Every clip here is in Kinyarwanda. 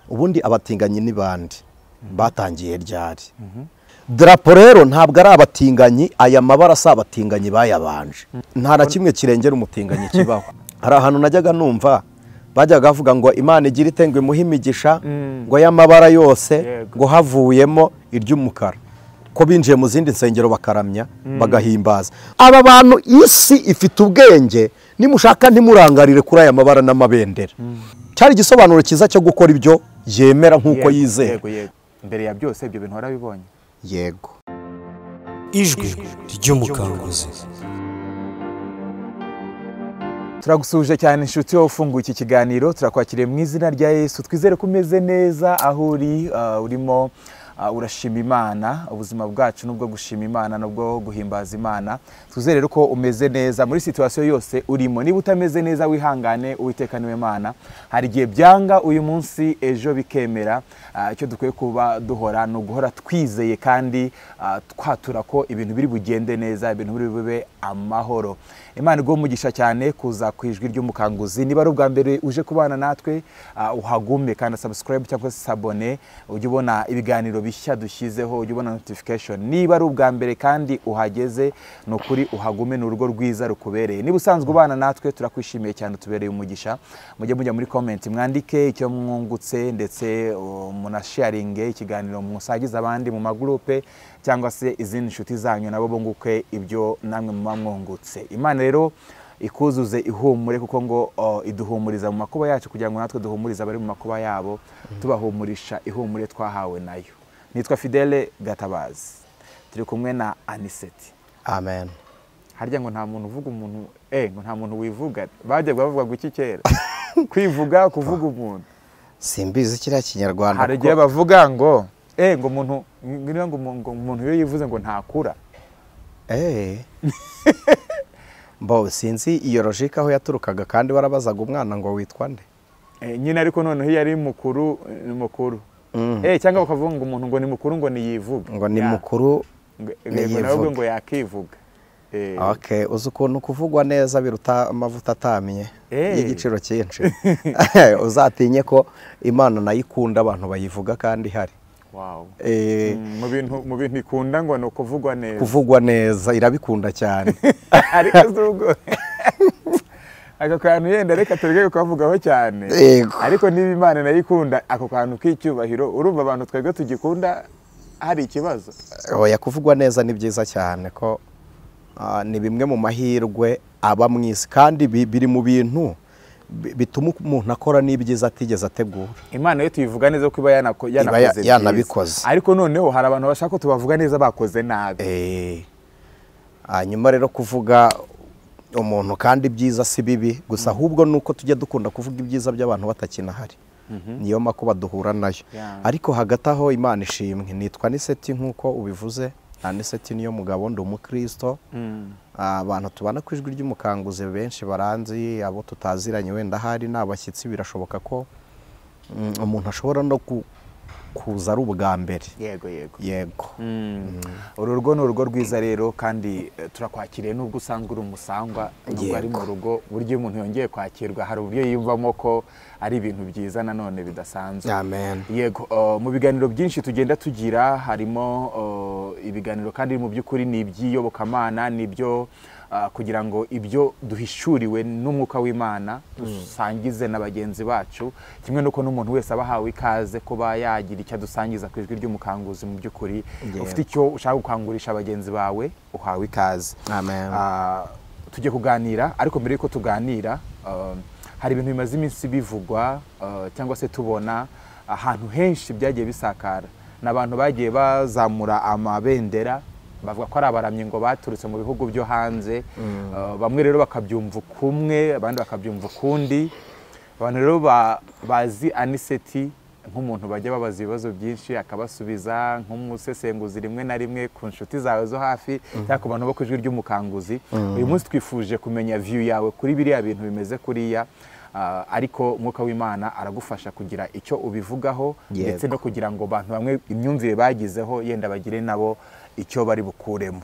ubundi abatinganyi ni bandi batangiye ryari. Drapo rero ntabwo ari abatinganyi, aya mabara si abatinganyi bayabanje, nta na kimwe kirengera umutinganyi kibaho. Hari ahantu najyaga numva bajyaga bavuga ngo Imana igira itengwe muhe imigisha ngo y'amabara yose ngo havuyemo iry'umukara, ko binjiye mu zindi nsengero bakaramya bagahimbaza. Aba bantu isi ifite ubwenge, nimushaka ntimurangarire kuri aya mabara n'amabendera. Cyari igisobanuro cyiza cyo gukora ibyo yemera nk'uko yizera. Mbere ya byose ibyo bintu warabibonye. Yego. Ijwi ry'umukanguzi. Turagusuje cyane inshuti yo ufunguye iki kiganiro, turakwakiriye mu izina rya Yesu. Twizere ko umeze neza aho uri, urimo urashima Imana. Ubuzima bwacu nubwo gushima Imana nubwo guhimbaza Imana. Twizere rero ko umeze neza muri situation yose urimo. Niba utameze neza wihangane, Uwiteka niwe Mana. Hari gihe byanga uyu munsi, ejo bikemera. Icyo dukwiye kuba duhora no guhora twizeye kandi twatura ko ibintu biri bugende neza, ibintu biri bube amahoro. Imana iguhe umugisha cyane kuza ku ijwi ry'umukanguzi. Niba ari ubwa mbere uje kubana natwe, uhagume kandi subscribe cyangwa se abone, ujye ubona ibiganiro bishya dushyizeho, ujye ubona notification. Niba ari ubwa mbere kandi uhageze, no kuri uhagume, ni urugo rwiza rukubereye. Niba usanzwe ubana natwe, turakwishimiye cyane, tubereye umugisha. Mujye mujya muri comment mwandike icyo mwungutse, ndetse munasharinge ikiganiro musagiza abandi mu magroupe cyangwa se izindi nshuti zanyu nabo bunguke ibyo namwe muba mwungutse. Imana rero ikuzuze ihumure, kuko ngo iduhumuriza mu makuba yacu kugira ngo natwe duhumuriza abari mu makuba yabo, tubahumurisha ihumure twahawe nayo. Nitwa Fidele Gatabazi, turi kumwe na Anicet. Amen. Harya ngo nta muntu uvuga umuntu, ngo nta muntu wivuga. Bajya bavuga ngo iki kera kwivuga kuvuga umuntu, simbizi kiriya Kinyarwanda. Hari gihe bavuga ngo ngo umuntu umuntu iyo yivuze ngo ntakura. Mbo sinzi iyo logique aho yaturukaga, kandi warabazaga umwana ngo witwa nde. Nyine ariko noneho iyo ari mukuru ni mukuru. Cyangwa bakavuga ngo umuntu ngo ni mukuru ngo niyivuga. Ngo ni mukuru niyivuga ngo yakivuga. Okay, uzi ukuntu kuvugwa neza biruta amavuta atamye y'igiciro cyinshi. Uzatinye ko Imana nayikunda abantu bayivuga kandi hari. Wow. Mu bintu ikunda ngo no kuvugwa neza. Kuvugwa neza irabikunda cyane. Ariko zugo ako kantu yenda reka tureke kuvugaho cyane. Ariko niba Imana nayikunda ako kantu k'icyubahiro, urumva abantu twebwe tugikunda hari ikibazo. Oya, kuvugwa neza ni byiza cyane, ko ni bimwe mu mahirwe aba mwisi, kandi biri mu bintu bituma umuntu akora n'ibyiza atigeze ategura. Imana yo tuyivuga neza ko iba yanabikoze. Ariko noneho hari abantu bashaka ko tubavuga neza bakoze nabi. Hanyuma rero kuvuga umuntu kandi byiza si bibi gusa, ahubwo nuko tujya dukunda kuvuga ibyiza by'abantu batakinahari. Niyo makuba duhura nayo. Ariko hagati aho Imana ishimwe. Nitwa Anicet nk'uko ubivuze. Anicet niyomugabo, ndi umukristo. Abantu tubana ku ijwi ry'umukanguzi benshi baranzi, abo tutaziranye wenda hari n'abashyitsi, birashoboka ko umuntu ashobora no kuza ari ubwa mbere. Yego. Urugo ni urugo rwiza rero, kandi turakwakiriye nubwo usanzwe uri umusangwa, nubwo ari mu rugo. Buryo umuntu yongeye kwakirwa hari uburyo yiyumvamo ko ari ibintu byiza nanone bidasanzwe. Amen. Yego. Mu biganiro byinshi tugenda tugira harimo ibiganiro kandi mu by'ukuri ni iby'iyobokamana, nibyo kugira ngo ibyo duhishuriwe n'umwuka w'Imana dusangize na bagenzi bacu, kimwe nuko n'umuntu wese abahawe ikaze kuba yagira icyo dusangiza ku ijwi ry'umukanguzi. Mu by'ukuri ufite icyo ushaka gukangurisha bagenzi bawe, uhawe ikaze. Amen. Tujye kuganira, ariko mbere yuko tuganira, hari ibintu bimaze iminsi bivugwa cyangwa se tubona ahantu henshi byagiye bisakara, n'abantu bagiye bazamura amabendera bavuga ko ari abaramyi ngo baturutse mu bihugu byo hanze. Bamwe rero bakabyumva kumwe, abandi bakabyumva ukundi. Abantu rero bazi Anicet nk'umuntu bajya babaza ibibazo byinshi akabasubiza, nk'umusesenguzi rimwe na rimwe ku nshuti zawe zo hafi cyangwa ku bantu bo ku ijwi ry'umukanguzi. Uyu munsi twifuje kumenya view yawe kuri biriya bintu bimeze kuriya, ariko umwuka w'Imana aragufasha kugira icyo ubivugaho, ndetse no kugira ngo abantu bamwe imyumvire bagizeho yenda bagire nabo icyo bari bukuremo.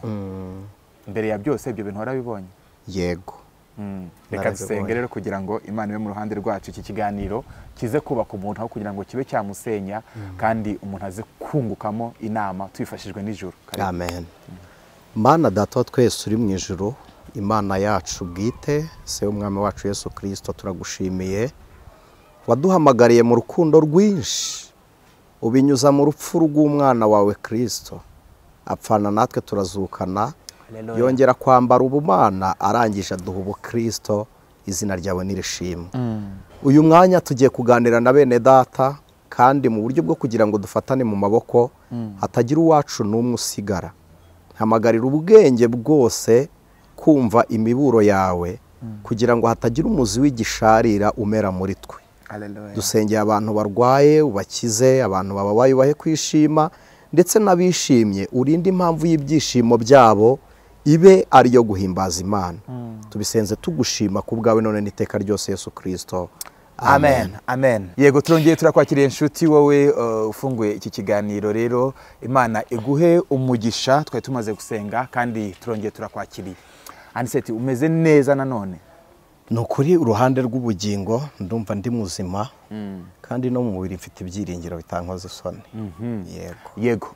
Mbere ya byose ibyo bintu warabibonye. Yego. reka dusenge rero kugira ngo Imana ibe mu ruhande rwacu, iki kiganiro kize kubaka umuntu aho kugira ngo kibe cyamusenya, kandi umuntu aze kungukamo inama twifashijwe n'ijuru. Amen. Mana Data wa twese uri mu ijuru, Imana yacu bwite, se umwami wacu Yesu Kristo, turagushimiye waduhamagariye mu rukundo rwinshi, ubinyuza mu rupfu rw'umwana wawe Kristo, apfana natwe turazukana, yongera kwambara ubumana, arangije aduha ubukristo, izina ryawe nirishimwe. Uyu mwanya tugiye kuganira na bene data, kandi mu buryo bwo kugira ngo dufatane mu maboko, hatagira uwacu n'umwe usigara. Hamagarira ubwenge bwose kumva imiburo yawe, kugira ngo hatagira umuzi w'igisharira umera muri twe. Dusengeye abantu barwaye ubakize, abantu bababaye ubahe kwishima, ndetse n'abishimye urinde impamvu y'ibyishimo byabo ibe ariyo guhimbaza Imana. Tubisenze tugushima ku bwawe none n'iteka ryose Yesu Kristo. Amen. Amen. Yego, turongeye turakwakiriye inshuti wowe ufunguye iki kiganiro rero, Imana iguhe umugisha. Twari tumaze gusenga kandi turongeye turakwakiriye. Anicet, umeze neza nanone? Nukuri uruhande rw'ubugingo ndumva ndi muzima, kandi no mu mubiri mfite ibyiringiro bitankoze isoni. Yego,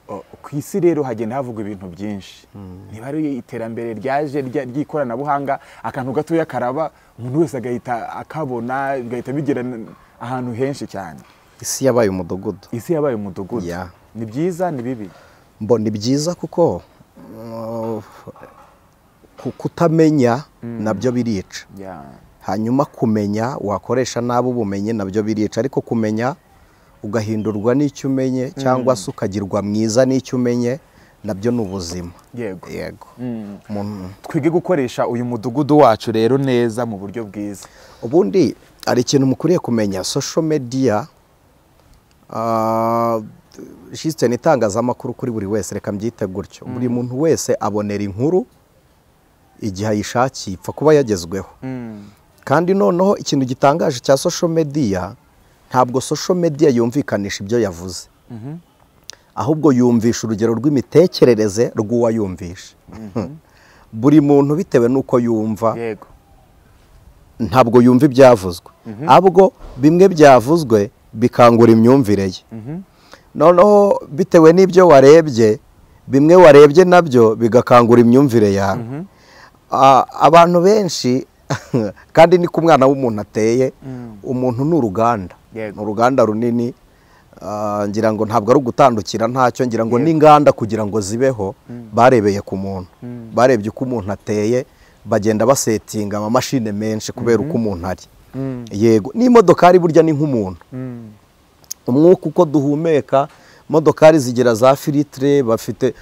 ku isi rero hagenda havugwa ibintu byinshi. Niba ari iterambere ryaje ry'ikoranabuhanga, akantu gatoya karaba umuntu wese agahita akabona, bigahita bigera ahantu henshi cyane. Isi yabaye umudugudu. Isi yabaye umudugudu. Ni byiza ni bibi? Ni byiza kuko kutamenya nabyo birica. Hanyuma kumenya wakoresha nabi ubumenyi nabyo birica, ariko kumenya ugahindurwa n'icyo umenye, cyangwa se ukagirwa mwiza n'icyo umenye, nabyo ni ubuzima. Yego. Twige gukoresha uyu mudugudu wacu rero neza mu buryo bwiza. Ubundi ari ikintu mukuriye kumenya, social media shiste n'itangazamakuru kuri buri wese, reka mbyite gutyo. Buri muntu wese abonera inkuru igihe ayishakiye, ipfa kuba yagezweho. Kandi noneho ikintu gitangaje cya social media, ntabwo social media yumvikanisha ibyo yavuze, ahubwo yumvisha urugero rw'imitekerereze rw'uwayumvisha. Buri muntu bitewe n'uko yumva, ntabwo yumva ibyavuzwe, ahubwo bimwe byavuzwe bikangura imyumvire ye. Noneho bitewe n'ibyo warebye, bimwe warebye nabyo bigakangura imyumvire yawe. Abantu benshi kandi niko umwana w'umuntu ateye. Umuntu ni uruganda, ni uruganda runini. Ngira ngo ntabwo ari ugutandukira ntacyo, ngira ngo n'inganda kugira ngo zibeho barebeye ku muntu, barebye uko umuntu ateye, bagenda basetinga amamashine menshi kubera uko umuntu ari. Yego, n'imodokari burya ni nk'umuntu. Umwuka uko duhumeka, modokari zigira za filtre, bafite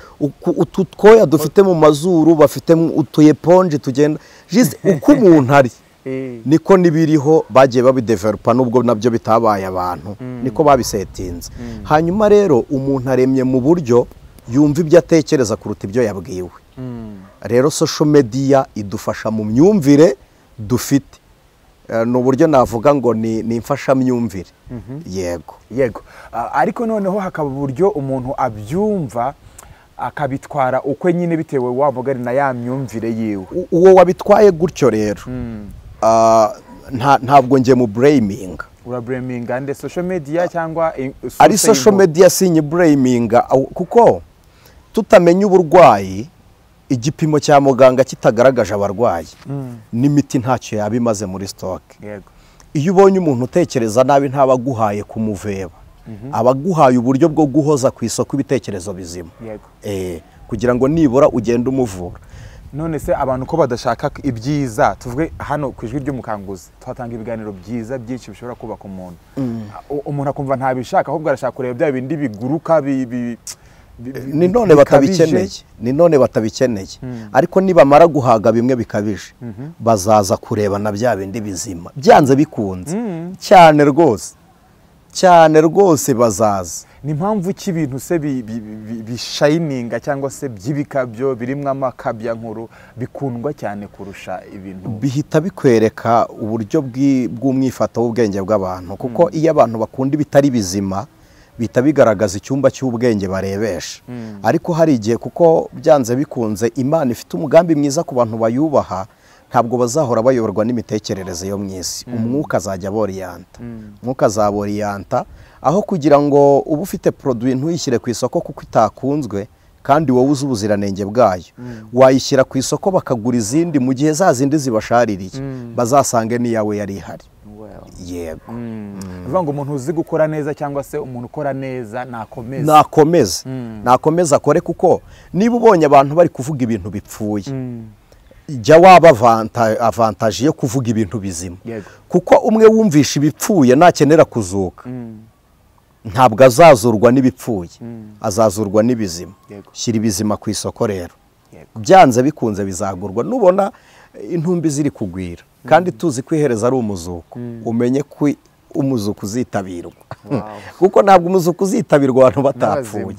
ututwoya dufite mu mazuru, bafite utuyeponje tugenda juste uko umuntu ari. Niko nibiriho bagiye babidevelopa, nubwo nabyo bitabaye abantu, niko babisetinze. Hanyuma rero umuntu aremye mu buryo yumva ibyo atekereza kuruta ibyo yabwiwe. Rero social media idufasha mu myumvire dufite. Ni uburyo navuga ngo ni imfashamyumvire. Yego. Ariko noneho hakaba uburyo umuntu abyumva akabitwara ukwe nyine bitewe wavuga na ya myumvire yiwe. Uwo wabitwaye gutyo rero ntabwo ngiye mu braminga. Urabraminga nde social media cyangwa ari social media sinye braminga, kuko tutamenya uburwayi, igipimo cya muganga kitagaragaje abarwayi, n'imiti ntacyo yabimaze muri stock. Iyo ubonye umuntu utekereza nabi, ntabaguhaye kumuveba, abaguhaye uburyo bwo guhoza ku isoko ibitekerezo bizima, kugira ngo nibura ugende umuvura. None se abantu ko badashaka ibyiza, tuvuge hano ku ijwi ry'umukanguzi twatanga ibiganiro byiza byinshi bishobora kubaka umuntu. Umuntu akumva ntabishaka, ahubwo arashaka kureba bya bindi biguruka ni none batabikeneye. Ariko nibamara guhaga bimwe bikabije, bazaza kureba na bya bindi bizima, byanze bikunze cyane rwose bazaza. Ni impamvu ki ibintu se bishayininga cyangwa se by'ibikabyo birimo amakabya nkuru bikundwa cyane kurusha ibintu? Bihita bikwereka uburyo bw'umwifato w'ubwenge bw'abantu, kuko iyo abantu bakunda ibitari bizima bita bigaragaza icyumba cy'ubwenge barebesha. Ariko hari igihe, kuko byanze bikunze Imana ifite umugambi mwiza ku bantu bayubaha, ntabwo bazahora bayoborwa n'imitekerereze yo mu isi. Umwuka azajya aboriyanta, umwuka azaboriyanta, aho kugira ngo uba ufite produit ntuyishyire ku isoko kuko itakunzwe kandi wowe uzi ubuziranenge bwayo, wayishyira ku isoko bakagura izindi mu gihe za zindi zibashaririye bazasange n'iyawe yari ihari. Yego. Bivuga ngo umuntu uzi gukora neza cyangwa se umuntu ukora neza nakomeza akore, kuko niba ubonye abantu bari kuvuga ibintu bipfuye, jya waba avantage yo kuvuga ibintu bizima, kuko umwe wumvisha ibipfuye nakenera kuzuka ntabwo azazurwa n'ibipfuye, azazurwa n'ibizima. Shyira ibizima ku isoko rero, byanze bikunze bizagurwa. Nubona intumbi ziri kugwira kandi tuzi ko ihereza ari umuzuko, umenye ko umuzuko uzitabirwa, kuko ntabwo umuzuko uzitabirwa abantu batapfuye.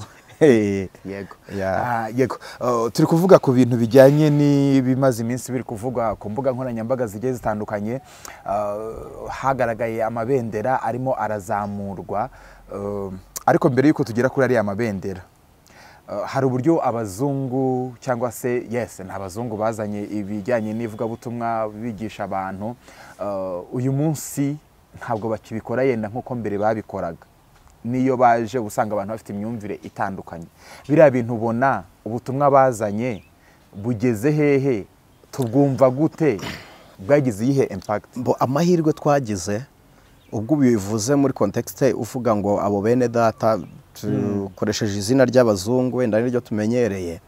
Yego. Turi kuvuga ku bintu bijyanye n'ibimaze iminsi biri kuvugwa ku mbuga nkoranyambaga zigiye zitandukanye. Hagaragaye amabendera arimo arazamurwa, ariko mbere y'uko tugera kuri ariya mabendera, hari uburyo abazungu cyangwa se nta bazungu bazanye ibijyanye n'ivugabutumwa bigisha abantu. Uyu munsi ntabwo bakibikora yenda nk'uko mbere babikoraga, niyo baje usanga abantu bafite imyumvire itandukanye. Biriya bintu ubona ubutumwa bazanye bugeze hehe? Tubwumva gute? Bwagize iyihe impact? Amahirwe twagize ubwo bivuze muri context uvuga ngo abo bene data tukoresheje izina ry'abazungu wenda niryo tumenyereye.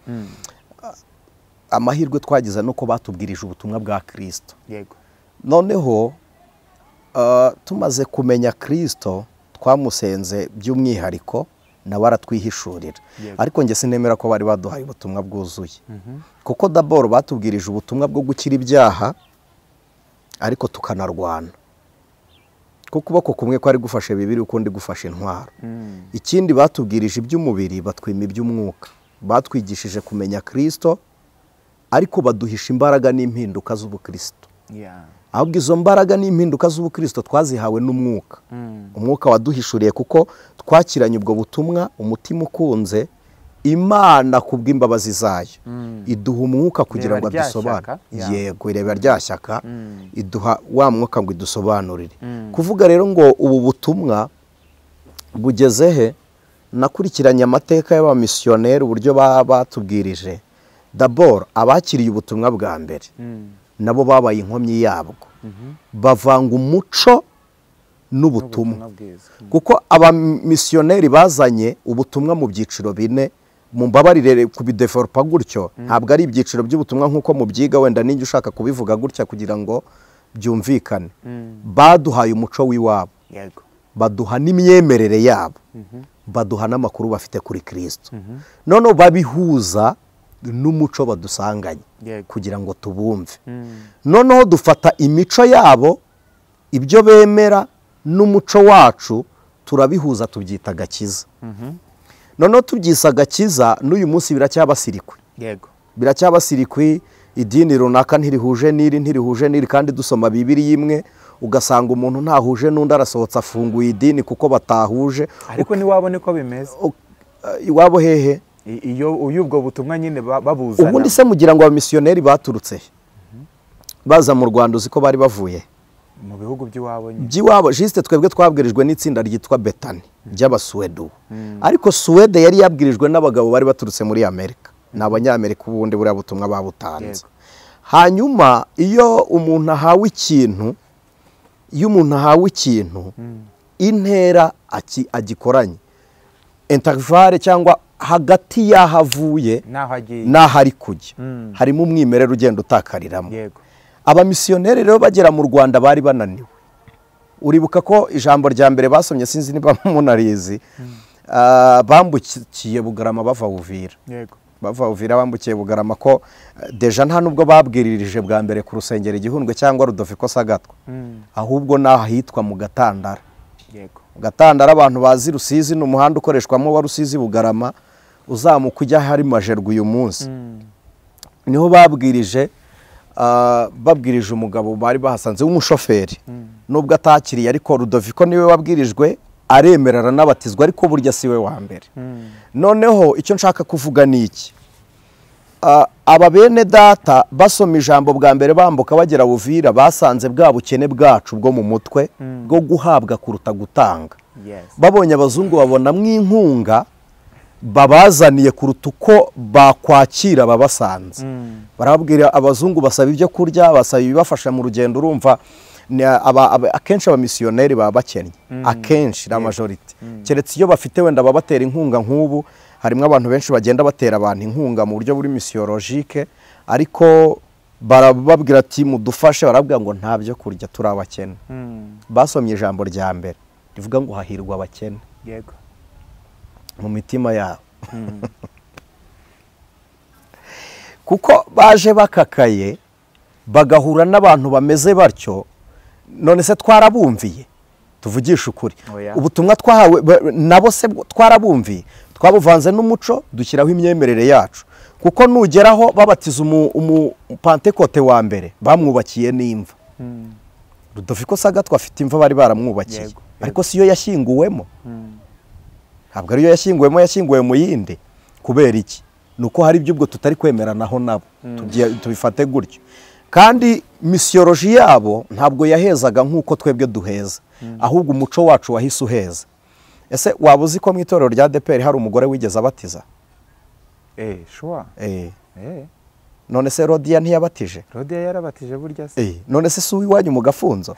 Amahirwe twagize nuko batubwirije ubutumwa bwa Kristo. Yego. Noneho tumaze kumenya Kristo twamusenze by'umwihariko na baratwihishurira, ariko nge sinemera ko bari baduhaye ubutumwa bwuzuye, kuko d'abord batubwirije ubutumwa bwo gukira ibyaha ariko tukanarwana, kuko ukuboko kumwe kwari gufashe bibiri ukundi gufashe intwaro. Ikindi batubwirije iby'umubiri batwima iby'umwuka, batwigishije kumenya Kristo ariko baduhisha imbaraga n'impinduka z'ubukristo. Ahubwo izo mbaraga n'impinduka z'ubukristo twazihawe n'umwuka. Umwuka waduhishuriye kuko twakiranye ubwo butumwa umutima ukunze, Imana kubw'imbabazi zayo iduha umwuka kugira ngo adusobanurire. Yego, ireba ryashyaka iduha wa mwuka ngo idusobanurire. Kuvuga rero ngo ubu butumwa bugeze he, nakurikiranye amateka y'abamisiyoneri uburyo batubwirije. D'abord abakiriye ubutumwa bwa mbere nabo babaye inkomyi yabwo, bavanga umuco n'ubutumwa, kuko abamisiyoneri bazanye ubutumwa mu byiciro bine. Mumbabarire kubidevelopa gutyo, ntabwo ari ibyiciro by'ubutumwa nk'uko mubyiga, wenda ninjye ushaka kubivuga gutya kugira ngo byumvikane. Baduhaye umuco w'iwabo, baduha n'imyemerere yabo, baduha n'amakuru bafite kuri Kristo, none babihuza n'umuco badusanganye kugira ngo tubumve. Noneho dufata imico yabo, ibyo bemera n'umuco wacu turabihuza, tubyita agakiza. Noneho tubyisa agakiza, n'uyu munsi biracyabasirikwe. Biracyabasirikwe, idini runaka ntirihuje n'iri, kandi dusoma Bibiliya imwe ugasanga umuntu ntahuje n'undi arasohotse afunguye idini kuko batahuje. Ariko niwabone ko bimeze iwabo hehe? Iyo ubwo butumwa nyine babuzana. Ubundi se mugira ngo abamisiyoneri baturutse baza mu Rwanda uzi ko bari bavuye mu bihugu by'iwabo nyine? By'iwabo juste twebwe twabwirijwe n'itsinda ryitwa Betani ry'Abasuwedu, ariko Suwede yari yabwirijwe n'abagabo bari baturutse muri Amerika, n'Abanyamerika ubundi buriya butumwa babutanze. Hanyuma iyo umuntu ahawe ikintu, intera agikoranye intervale cyangwa hagati yahavuye naho ari kujya harimo umwimerere ugenda utakariramo. Abamisiyoneri rero bagera mu Rwanda bari bananiwe. Uribuka ko ijambo rya mbere basomye, sinzi niba munarizi, bambukiye Bugarama bava Uvira. Bambukiye Bugarama, ko deja nta nubwo babwiririje bwa mbere ku rusengero Igihundwe cyangwa Rudoviko Sagatwa, ahubwo naho hitwa mu Gatandara. Gatandara abantu bazi Rusizi n'umuhanda ukoreshwamo wa Rusizi Bugarama uzamuka ujya hari Majerwa uyu munsi. Niho babwirije umugabo bari bahasanze w'umushoferi, nubwo atakiriye, ariko Rudoviko niwe wabwirijwe, aremerera n'abatizwa, ariko burya siwe wa mbere. Noneho icyo nshaka kuvuga ni iki, aba bene data basoma ijambo bwa mbere bambuka bagera Buvira basanze bwa bukene bwacu bwo mu mutwe bwo guhabwa kuruta gutanga. Babonye abazungu babonamwo inkunga babazaniye kuruta uko bakwakira babasanze. Barabwira abazungu basaba ibyo kurya, basaba ibibafasha mu rugendo. Urumva akenshi abamisiyoneri baba bakennye, akenshi la majority, keretse iyo bafite wenda babatera inkunga nk'ubu. Harimo abantu benshi bagenda batera abantu inkunga mu buryo buri misiyologike, ariko barababwira ati mudufashe, barabwira ngo nta byo kurya turi abakene. Basomye ijambo rya mbere rivuga ngo hahirwa abakene mu mitima yabo. Kuko baje bakakaye bagahura n'abantu bameze batyo. None se twarabumviye? Tuvugisha ukuri, ubutumwa twahawe nabo se twarabumviye? Twabuvanze n'umuco dushyiraho imyemerere yacu. Kuko nugeraho babatiza umupantekote wa mbere bamwubakiye n'imva. Rudoviko Sagatwa afite imva bari baramwubakiye, ariko siyo yashyinguwemo. Ntabwo ariyo yashyinguwemo, yashyinguwe mu yindi. Kubera iki? Nuko hari iby'ubwo tutari kwemeranaho nabo, tubifate gutyo. Kandi misiyoloji yabo ntabwo yahezaga nk'uko twebwe duheza, ahubwo umuco wacu wahise uheza. Ese waba uzi ko mu itorero rya ADEPR hari umugore wigeze abatiza? None se Rodiya ntiyabatije? Rodiya yarabatije burya se. None se si uwiwanyu mu Gafunzo?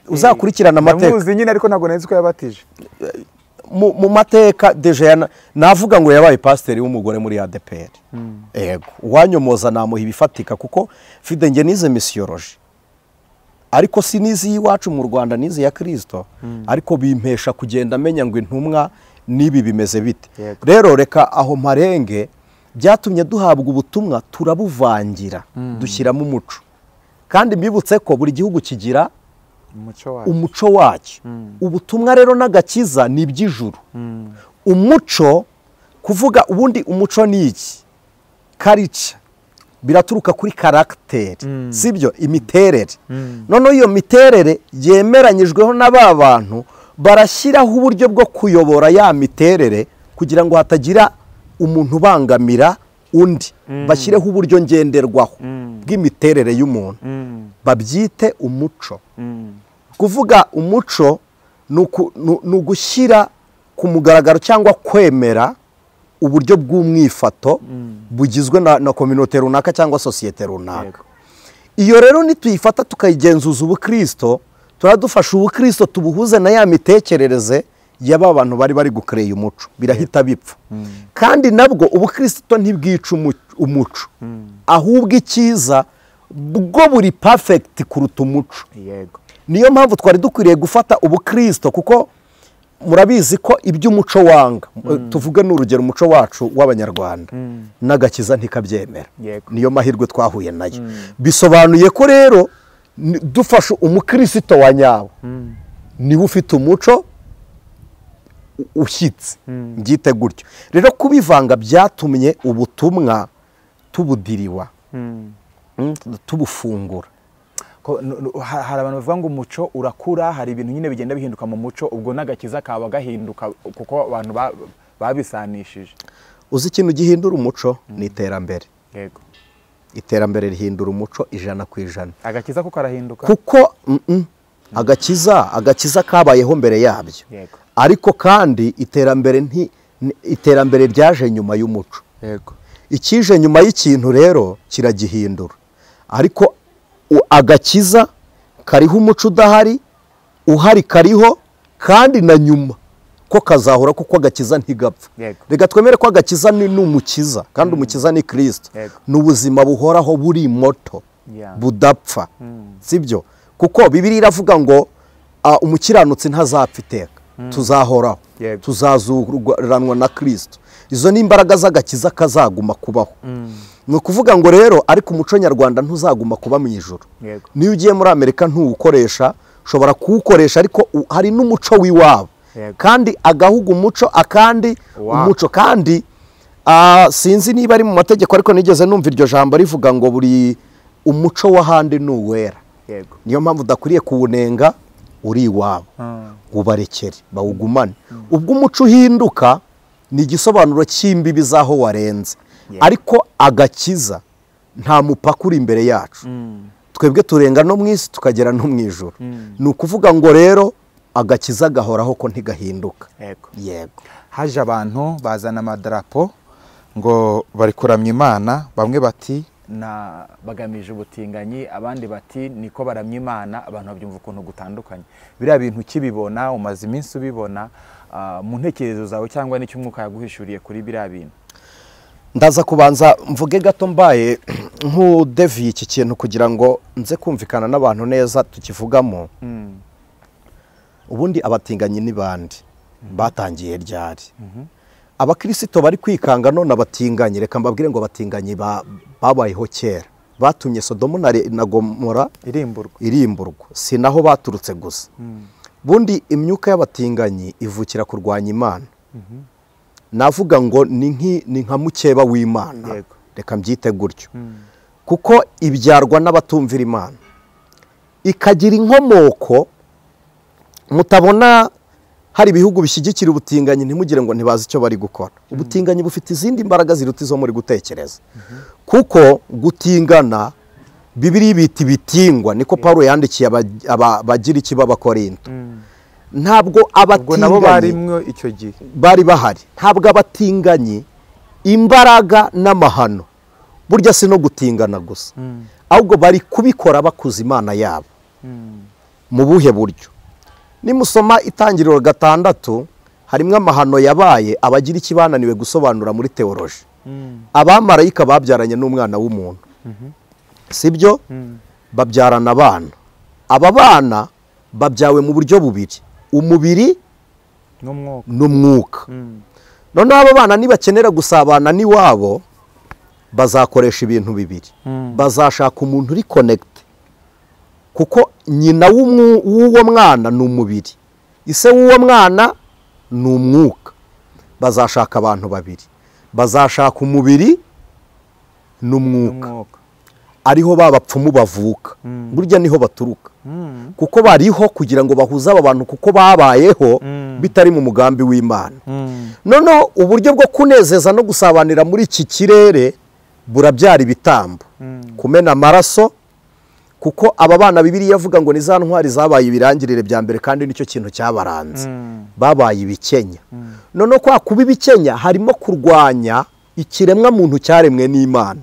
Uzakurikirana amateka. Ndamuzi nyine ariko ntabwo nzi ko yabatije. Mu mateka deje navuga ngo yabaye pasiteri w'umugore muri ADEPR. Yego, uwanyomoza namuha ibifatika kuko fide nge nize misiyoloji. Ariko sinizi iwacu mu Rwanda, nizi ya Kristo, ariko bimpesha kugenda amenya ngo intumwa nibi bimeze bite. Rero reka aho marenge byatumye duhabwa ubutumwa turabuvangira, dushyiramo umuco. Kandi mbibutse ko buri gihugu kigira umuco wacyo. Ubutumwa rero n'agakiza ni iby'ijuru. Umuco kuvuga ubundi umuco ni iki? Karica biraturuka kuri karagiteri, sibyo? Imiterere. Noneho iyo miterere yemeranyijweho n'aba bantu barashyiraho uburyo bwo kuyobora ya miterere kugira ngo hatagira umuntu ubangamira undi. Bashyireho uburyo ngenderwaho bw'imiterere y'umuntu, babyite umuco. Kuvuga umuco ni ugushyira ku mugaragaro cyangwa kwemera uburyo bw'umwifato bugizwe na kominote runaka cyangwa sosiyete runaka. Iyo rero nituyifata tukayigenzuza ubukristo, turadufasha ubukristo tubuhuze na ya mitekerereze y'aba bantu bari gukreye umuco, birahita bipfa. Kandi nabwo ubukristo ntibwica umuco, ahubwo icyiza bwo buri perfect kuruta umuco. Niyo mpamvu twari dukwiriye gufata ubukristo, kuko murabizi ko iby'umuco wanga, tuvuge n'urugero umuco wacu w'Abanyarwanda, n'agakiza ntikabyemera. Niyo mahirwe twahuye nayo. Bisobanuye ko rero dufashe umukristo wa nyawo niwe ufite umuco ushyitse, byite gutyo. Rero kubivanga byatumye ubutumwa tubudiriwa, tubufungura. Hari abantu bavuga ngo umuco urakura, hari ibintu nyine bigenda bihinduka mu muco, ubwo n'agakiza kaba gahinduka kuko abantu babisanishije. Uzi ikintu gihindura umuco ni iterambere. Iterambere rihindura umuco 100%. Agakiza ko karahinduka kuko agakiza kabayeho mbere yabyo. Ariko kandi iterambere ryaje nyuma y'umuco. Ikije nyuma y'ikintu rero kiragihindura. Ariko agakiza kariho umuco udahari, uhari kariho, kandi na nyuma ko kazahora, kuko agakiza ntigapfa. Reka twemere ko agakiza ni umukiza, kandi umukiza ni Kristo. N'ubuzima buhoraho buri moto budapfa, sibyo? Kuko Bibiliya iravuga ngo umukiranutsi ntazapfa iteka, tuzahoraho, tuzazuranwa na Kristo. Izo ni imbaraga z'agakiza kazaguma kubaho. Ni ukuvuga ngo rero ariko umuco nyarwanda ntuzaguma kuba mu ijuru. Niyo ugiye muri Amerika ntuwukoresha, ushobora kuwukoresha, ariko hari n'umuco w'iwabo. Kandi agahugu umuco, akandi umuco. Kandi sinzi niba ari mu mategeko, ariko nigeze numva iryo jambo rivuga ngo buri umuco w'ahandi ni uwera. Niyo mpamvu udakwiriye kuwunenga uri iwabo, ubarekere bawugumane. Ubwo umuco uhinduka ni igisobanuro cy'imbibi zaho warenze. ariko agakiza nta mupaka uri imbere yacu. Twebwe turenga no mu isi tukagera no mu ijuru. Ni ukuvuga ngo rero agakiza gahoraho ko ntigahinduka. Yego. Haje abantu bazana amadarapo ngo bari kuramya Imana, bamwe bati na bagamije ubutinganyi, abandi bati niko baramya Imana, abantu babyumva ukuntu gutandukanye. Biriya bintu kibibona, umaze iminsi ubibona mu ntekerezo zawe cyangwa n'icyo umwuka yaguhishuriye kuri biriya bintu? Ndaza kubanza mvuge gato mbaye nk'udeviye iki kintu kugira ngo nze kumvikana n'abantu neza tukivugamo. Ubundi abatinganyi ni bandi batangiye ryari. Abakristo bari kwikanga none abatinganyi, reka mbabwire ngo abatinganyi babayeho kera, batumye Sodomu na Gomora irimburwa. Si naho baturutse gusa. Bundi imyuka y'abatinganyi ivukira kurwanya Imana. Navuga ngo ni nka mukeba w'Imana, reka mbyite gutyo, kuko ibyarwa n'abatumvira Imana, ikagira inkomoko. Mutabona hari ibihugu bishyigikira ubutinganyi ntimugire ngo ntibazi icyo bari gukora. Ubutinganyi bufite izindi mbaraga ziruta izo muri gutekereza, kuko gutingana Bibiliya bita ibitingwa, niko Paulo yandikiye abagira iki b'Abakorinto. Ntabwo abatinganyi bari bahari. Ntabwo abatinganyi imbaraga n'amahano burya si no gutingana gusa, ahubwo bari kubikora bakuza Imana yabo. Mu buhe buryo? Nimusoma Itangiriro 6 harimo amahano yabaye abagira iki bananiwe gusobanura muri teoloji. Abamarayika babyaranye n'umwana w'umuntu, sibyo? Babyarana abana. Aba bana babyawe mu buryo bubiri, umubiri n'umwuka. Noneho aba bana nibakenera gusabana n'iwabo bazakoresha ibintu bibiri. Bazashaka umuntu uri connect, kuko nyina w'uwo mwana ni umubiri, ise w'uwo mwana ni umwuka. Bazashaka abantu babiri, bazashaka umubiri n'umwuka. Ariho babapfumu bavuka, burya niho baturuka, kuko bariho kugira ngo bahuze aba bantu, kuko babayeho bitari mu mugambi w'Imana. Noneho uburyo bwo kunezeza no gusabanira muri iki kirere burabyara ibitambo, kumena amaraso, kuko aba bana Bibiliya yavuga ngo ni za ntwari zabaye ibirangirire bya mbere, kandi nicyo kintu cyabaranze. Babaye ibikenya. Noneho kwa kuba ibikenya harimo kurwanya ikiremwa muntu cyaremwe n'Imana.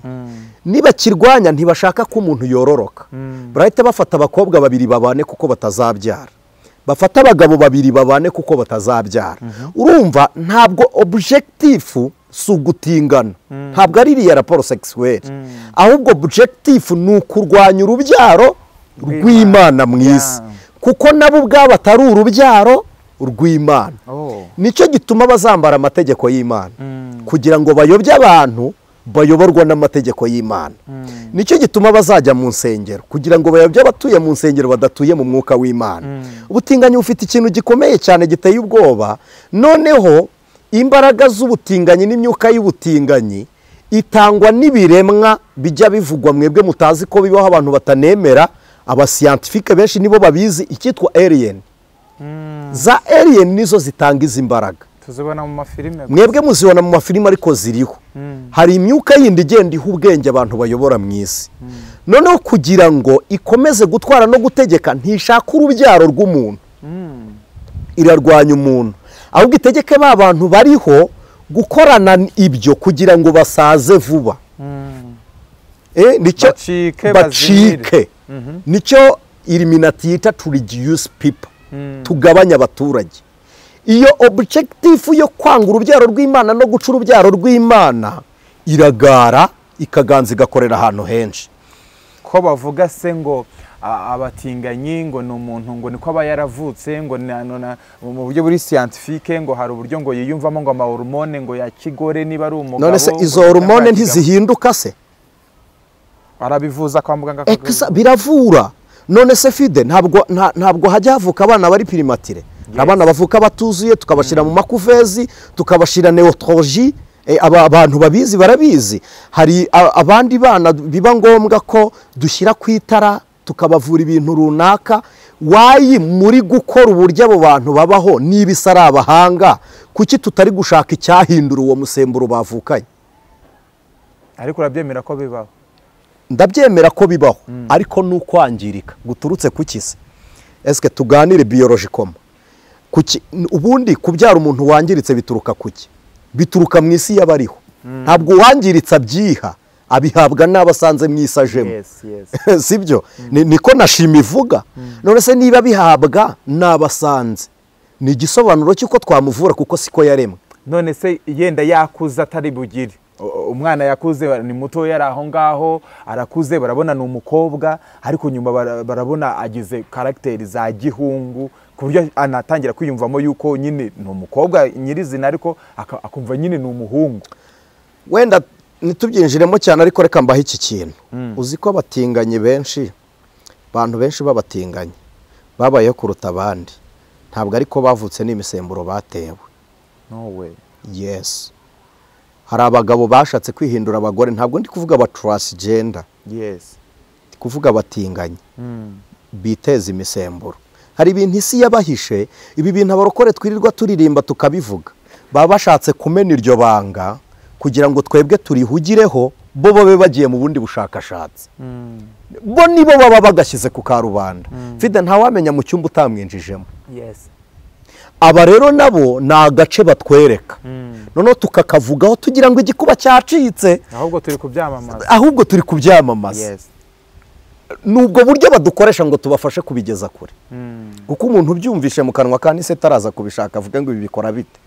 Niba kirwanya ntibashaka ko umuntu yororoka, barahita bafata abakobwa babiri babane kuko batazabyara, bafata abagabo babiri babane kuko batazabyara. Urumva ntabwo objectif si ugutingana, ntabwo ari iriya raporo sexuelle, ahubwo objectif ni ukurwanya urubyaro rw'Imana mu isi, kuko nabo ubwabo atari urubyaro rw'Imana. Nicyo gituma bazambara amategeko y'Imana, kugira ngo bayobye abantu bayoborwa n'amategeko y'Imana. Nicyo gituma bazajya mu nsengero, kugira ngo bayobye abatuye mu nsengero badatuye mu mwuka w'Imana. Ubutinganyi bufite ikintu gikomeye cyane giteye ubwoba. Noneho imbaraga z'ubutinganyi n'imyuka y'ubutinganyi itangwa n'ibiremwa bijya bivugwa mwebwe mutazi ko bibaho, abantu batanemera. Abascientifique benshi nibo babizi, icyitwa alien. Za alien nizo zitanga izi mbaraga. Tuzibona mu mafilime, mwebwe muzibona mu mafilime, ariko ziriho. Hari imyuka yindi igenda iha ubwenge abantu bayobora mu isi. Noneho kugira ngo ikomeze gutwara no gutegeka, ntishaka urubyaro rw'umuntu, irarwanya umuntu, ahubwo itegeke ba bantu bariho gukorana ibyo kugira ngo basaze vuba. Nicyo bacike. Nicyo Illuminati yita to reduce people, tugabanya abaturage. Iyo objectif yo kwanga urubyaro rw'Imana no guca urubyaro rw'Imana iragara ikaganza igakorera ahantu henshi. Ko bavuga se ngo abatinganyi ngo ni umuntu ngo niko aba yaravutse, ngo mu buryo buri scientifique ngo hari uburyo ngo yiyumvamo ngo amahormone ngo ya kigore niba ari umugabo. None se izo hormone ntizihinduka se? Arabivuza kwa muganga biravura. None se Fide ntabwo hajya havuka abana bari primatire? Abana bavuka batuzuye, tukabashira mu makuvezi, tukabashira neotroji. Abantu babizi barabizi. Hari abandi bana biba ngombwa ko dushyira ku itara tukabavura ibintu runaka. Wayi muri gukora uburyo abo bantu babaho niba isari abahanga, kuki tutari gushaka icyahindura uwo musemburo bavukanye? ariko urabyemera ko bibaho? Ndabyemera ko bibaho, ariko n'ukwangirika guturutse ku kisi. Eske tuganire biologically ubundi kubyara umuntu wangiritse bituruka kuki? Bituruka mu isi y'abariho. Ntabwo wangiritse abyiha, abihabwa n'abasanze mu isi ajemo. Sibyo? Niko nashima ivuga. None se niba bihabwa n'abasanze, ni igisobanuro cy'uko twamuvura kuko siko yaremwe. None se yenda yakuza atari bugire, umwana yakuze ni muto yari aho ngaho, arakuze barabona ni umukobwa, ariko nyuma barabona agize karagiteri za gihungu, ku buryo anatangira kwiyumvamo yuko nyine ni umukobwa nyirizina, ariko akumva nyine ni umuhungu. Wenda nitubyinjiremo cyane, ariko reka mbaho iki kintu. Uzi ko abatinganyi benshi, abantu benshi b'abatinganyi babayeho kuruta abandi, ntabwo ariko bavutse n'imisemburo batewe. No way. Yes. Hari abagabo bashatse kwihindura abagore, ntabwo ndi kuvuga aba transgender. Yes. Ndi kuvuga abatinganyi. Biteza imisemburo. Hari ibintu isi yabahishe, ibi bintu abarokore twirirwa turirimba tukabivuga. Baba bashatse kumena iryo banga kugira ngo twebwe turihugireho, bo babe bagiye mu bundi bushakashatsi. Bo nibo baba bagashyize ku karubanda. Fide ntawamenya mu cyumba utamwinjijemo. Yes. Aba rero nabo ni agace batwereka. Noneho tukakavugaho tugira ngo igikuba cyacitse, ahubwo turi kubyamamaza. Yes. Nubwo buryo badukoresha ngo tubafashe kubigeza kure. Kuko umuntu ubyumvishe mu kanwa kandi se taraza kubishaka avuga ngo ibi bikora bite.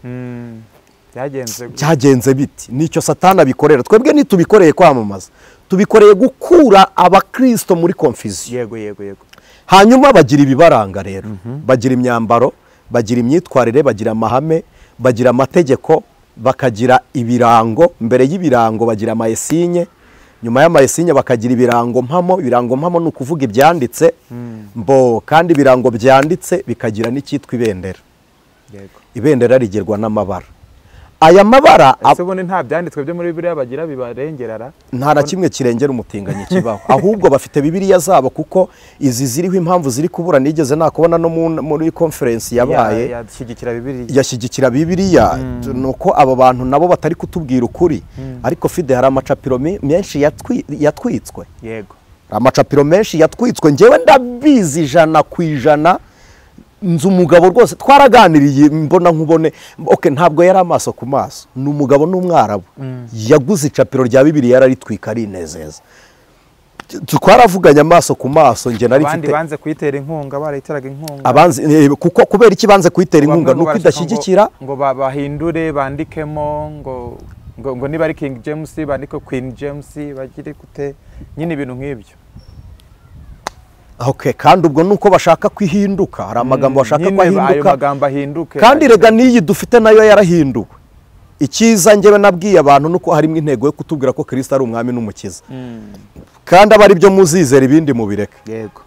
Byagenze biti. Nicyo Satana bikorera. Twebwe nitubikoreye kwamamaza, tubikoreye gukura abakristo muri confusion. Yego. Hanyuma bagira ibibaranga rero. Bagira imyambaro, bagira imyitwarire, bagira amahame, bagira amategeko, bakagira ibirango. Mbere y'ibirango bagira amayesinye, nyuma y'amayesinye bakagira ibirango mpamo. Ibirango mpamo ni ukuvuga ibyanditse, kandi ibirango byanditse bikagira n'icyitwa ibendera. Ibendera rigirwa n'amabara. Aya mabara asubone nta byanditswe byo muri Bibiliya bagira bibarengerara, nta na kimwe kirengera umutinganyi kibaho. Ahubwo bafite Bibiliya zabo, kuko izi ziriho impamvu ziri kubura. Nigeze nakubona no muri conference yabaye yashyigikira Bibiliya. Nuko abo bantu nabo batari kutubwira ukuri. Ariko Fide hari amacapiro menshi yatwitswe. Yego, amacapiro menshi yatwitswe. Ngewe ndabizi 100%. Nzu umugabo rwose twaraganiriye mbona nkubone. Ntabwo yari amaso ku maso, ni umugabo n'umwarabu. Yaguze icapiro rya Bibiliya yararitwika arinezeza. Twaravuganye amaso ku maso. Nge nari mfite abandi banze kuyitera inkunga, barayiteraga inkunga. Abanze kuko kubera iki banze kuyitera inkunga? Nuko idashyigikira ngo bahindure bandikemo ngo niba ari King James bandike Queen James, bagire gute nyine ibintu nk'ibyo. Kandi ubwo nuko bashaka kwihinduka. Hari amagambo bashaka kwahinduka. Kandi rega niyi dufite nayo yarahinduwe. Ikiza ngewe nabwiye abantu nuko harimo intego yo kutubwira ko Kristo ari umwami n'umukiza. Kandi abari byo muzizera ibindi mubireke. Yego.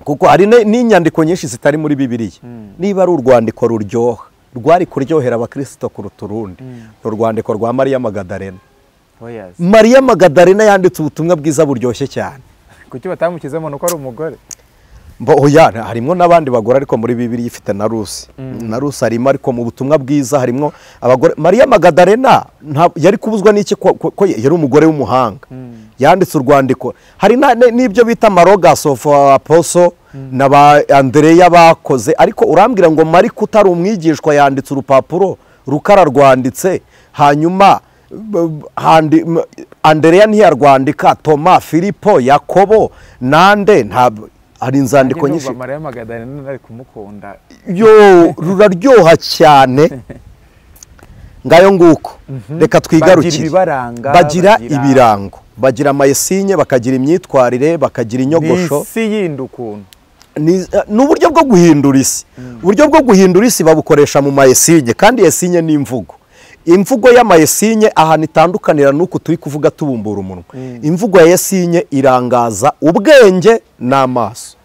Kuko hari n'inyandiko nyinshi zitari muri Bibiliya. Niba ari urwandiko ruryoha, rwari kuryohera abakristo kuruta urundi, urwandiko rwa Mariya Magadalena. Mariya Magadalena yanditse ubutumwa bwiza buryoshye cyane. Kuki batamukizemo nuko ari umugore? Harimo n'abandi bagore, ariko muri Bibiliya ifite na Rusi. Na Rusi harimo, ariko mu butumwa bwiza harimo abagore. Mariya Magadalena yari kubuzwa n'iki ko yari umugore w'umuhanga. Yanditse urwandiko. Hari n'ibyo bita Marogas of Apostle na ba Andreya bakoze, ariko urambwira ngo Mariko utari umwigishwa yanditse urupapuro rukara rwanditse. Hanyuma Andreya ntiyarwandika, Toma, Filipo, Yakobo nande. Ntabwo hari inzandiko nyinshi. Mariya Magadalena ari kumukunda. Ruraryoha cyane. Ngayo nguko. Reka twigarukire. Bagira ibirango, bagira amayesinye, bakagira imyitwarire, bakagira inyogosho. Isi yindukuntu. N'uburyo bwo guhindura isi. Uburyo bwo guhindura isi babukoresha mu mayesinye, kandi yesinye ni imvugo. Imvugo y'amayesinye ahantu itandukanira nuko turi kuvuga tubumbura umunwa. Imvugo ya yesinye irangaza ubwenge n'amaso.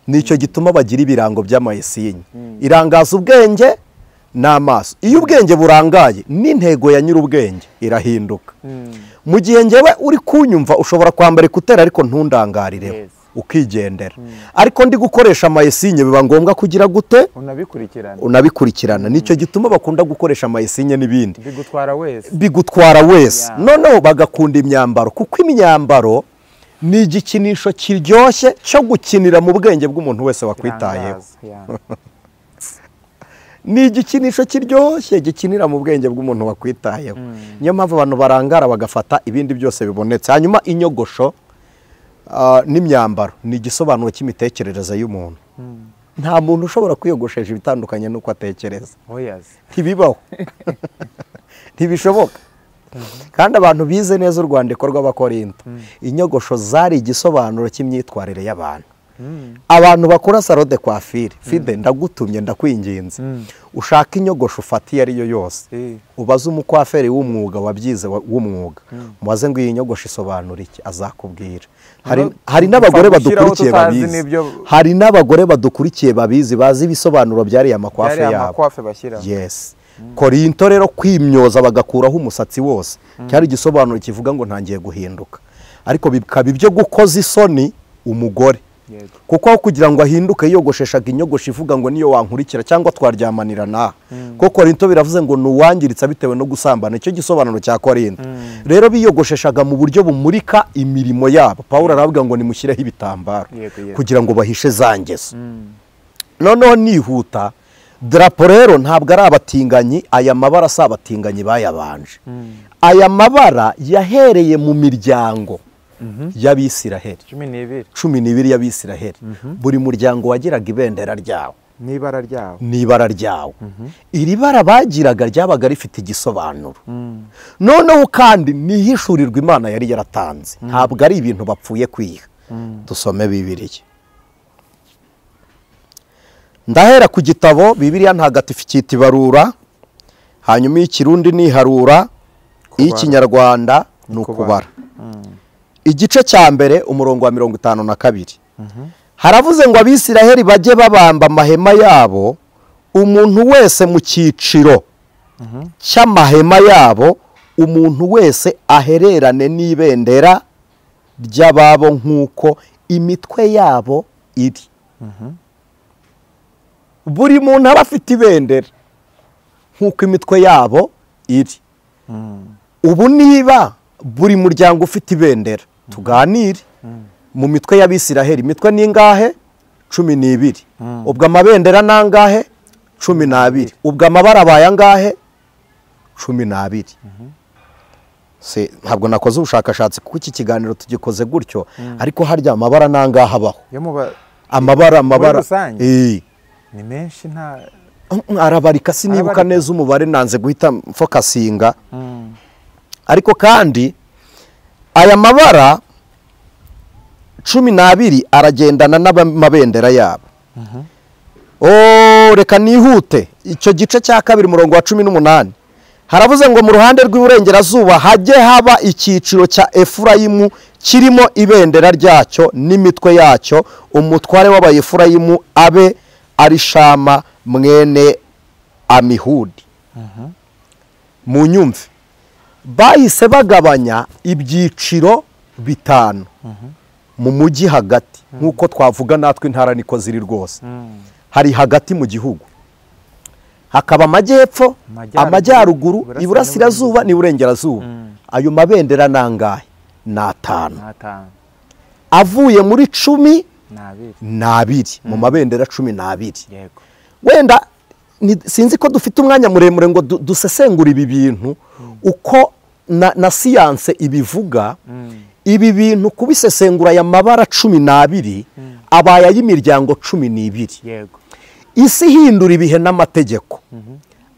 Nicyo gituma bagira ibirango by'amayesinye. Irangaza ubwenge n'amaso. Iyo ubwenge burangaye, n'intego ya nyir'ubwenge irahinduka. Mu gihe ngewe uri kunyumva ushobora kwambara ekuteri ariko ntundangarireho. ukigendera. Ariko ndi gukoresha amayesinye biba ngombwa kugira gute unabikurikirana. Nicyo gituma bakunda gukoresha amayesinye n'ibindi bigutwara wese. Noneho bagakunda imyambaro, kuko imyambaro ni igikinisho kiryoshye cyo gukinira mu bwenge bw'umuntu wese wakwitayeho. Ni igikinisho kiryoshye gikinira mu bwenge bw'umuntu wakwitayeho. Niyo mpamvu abantu barangara bagafata ibindi byose bibonetse. Hanyuma inyogosho n'imyambaro ni igisobanuro cy'imitekerereze y'umuntu. Nta muntu ushobora kwiyogoshesha ibitandukanye n'uko atekereza. Ntibibaho. Ntibishoboka. Kandi abantu bize neza urwandiko rw'Abakorinto, inyogosho zari igisobanuro cy'imyitwarire y'abantu. Abantu bakora salon de coiffure, Fide ndagutumye ndakwinginze, ushaka inyogosho ufatiye ari yo yose, ubaze umukwaferi w'umwuga wabyize w'umwuga, mubaze ngo iyi nyogosho isobanura iki, azakubwira. Hari n'abagore badukurikiye babizi, hari n'abagore badukurikiye babizi bazi ibisobanuro byariye amakwafe yabo. Yes. Korinto rero kwimyoza bagakuraho umusatsi wose cyari igisobanuro kivuga ngo ntangiye guhinduka. Ariko bikaba ibyo gukoza isoni umugore, kuko aho kugira ngo ahinduke yiyogosheshaga inyogosho ivuga ngo niyo wankurikira cyangwa twaryamanira naha. Kuko Korinto biravuze ngo nuwangiritsa bitewe no gusambana, icyo gisobanuro cya Korinto. Rero biyogosheshaga mu buryo bumurika imirimo yabo. Pawulo aravuga ngo nimushyireho ibitambaro kugira ngo bahishe za ngeso. Noneho nihuta, drapo rero ntabwo ari abatinganyi, aya mabara si abatinganyi bayabanje. Aya mabara yahereye mu miryango y'Abisiraheli 12 y'Abisiraheli. Buri muryango wagiraga ibendera ryawo n'ibara ryawo. Iri bara bagiraga ryabaga rifite igisobanuro. Noneho kandi nihishurirwa Imana yari yaratanze, ntabwo ari ibintu bapfuye kwiha. Dusome Bibiliya. Ndahera ku gitabo Bibiliya ntagatifu cyita Ibarura, hanyuma y'Ikirundi ni Iharura, y'Ikinyarwanda ni Ukubara. Igice cya mbere umurongo wa 52. Haravuze ngo Abisiraheli bajye babamba amahema yabo, umuntu wese mu cyiciro cy'amahema yabo, umuntu wese ahererane n'ibendera ry'ababo nk'uko imitwe yabo iri. Buri muntu aba afite ibendera nk'uko imitwe yabo iri. Ubu niba buri muryango ufite ibendera, tuganire mu mitwe y'Abisiraheli. Imitwe ni ingahe? 12. Ubwo amabendera nangahe? 12. Ubwo amabara abaye angahe? 12. Ntabwo nakoze ubushakashatsi kuko iki kiganiro tugikoze gutyo, ariko harya amabara nangahe abaho? Amabara ni menshi, nta arabarika sinibuka neza umubare, nanze guhita fokasinga. Ariko kandi aya mabara 12 aragendana n'amabendera yabo. Reka nihute. Icyo gice cya kabiri murongo wa 18 haravuze ngo mu ruhande rw'iburengerazuba hajye haba icyiciro cya Efurayimu kirimo ibendera ryacyo n'imitwe yacyo, umutware w'Abayefurayimu abe ari Shama mwene Amihudi. Mu nyumve bahise bagabanya ibyiciro 5 mu mujyi hagati, nk'uko twavuga natwe intara niko ziri rwose. Hari hagati mu gihugu, hakaba amajyepfo, amajyaruguru, iburasirazuba n'iburengerazuba. Ayo mabendera nangahe? Natanu. Avuye muri 12 mu mabendera 12. Wenda sinzi ko dufite umwanya muremure ngo dusesengura ibi bintu uko na siyanse ibivuga. Ibi bintu kubisesengura aya mabara 12 abaya y'imiryango 12. Isi hindura ibihe n'amategeko.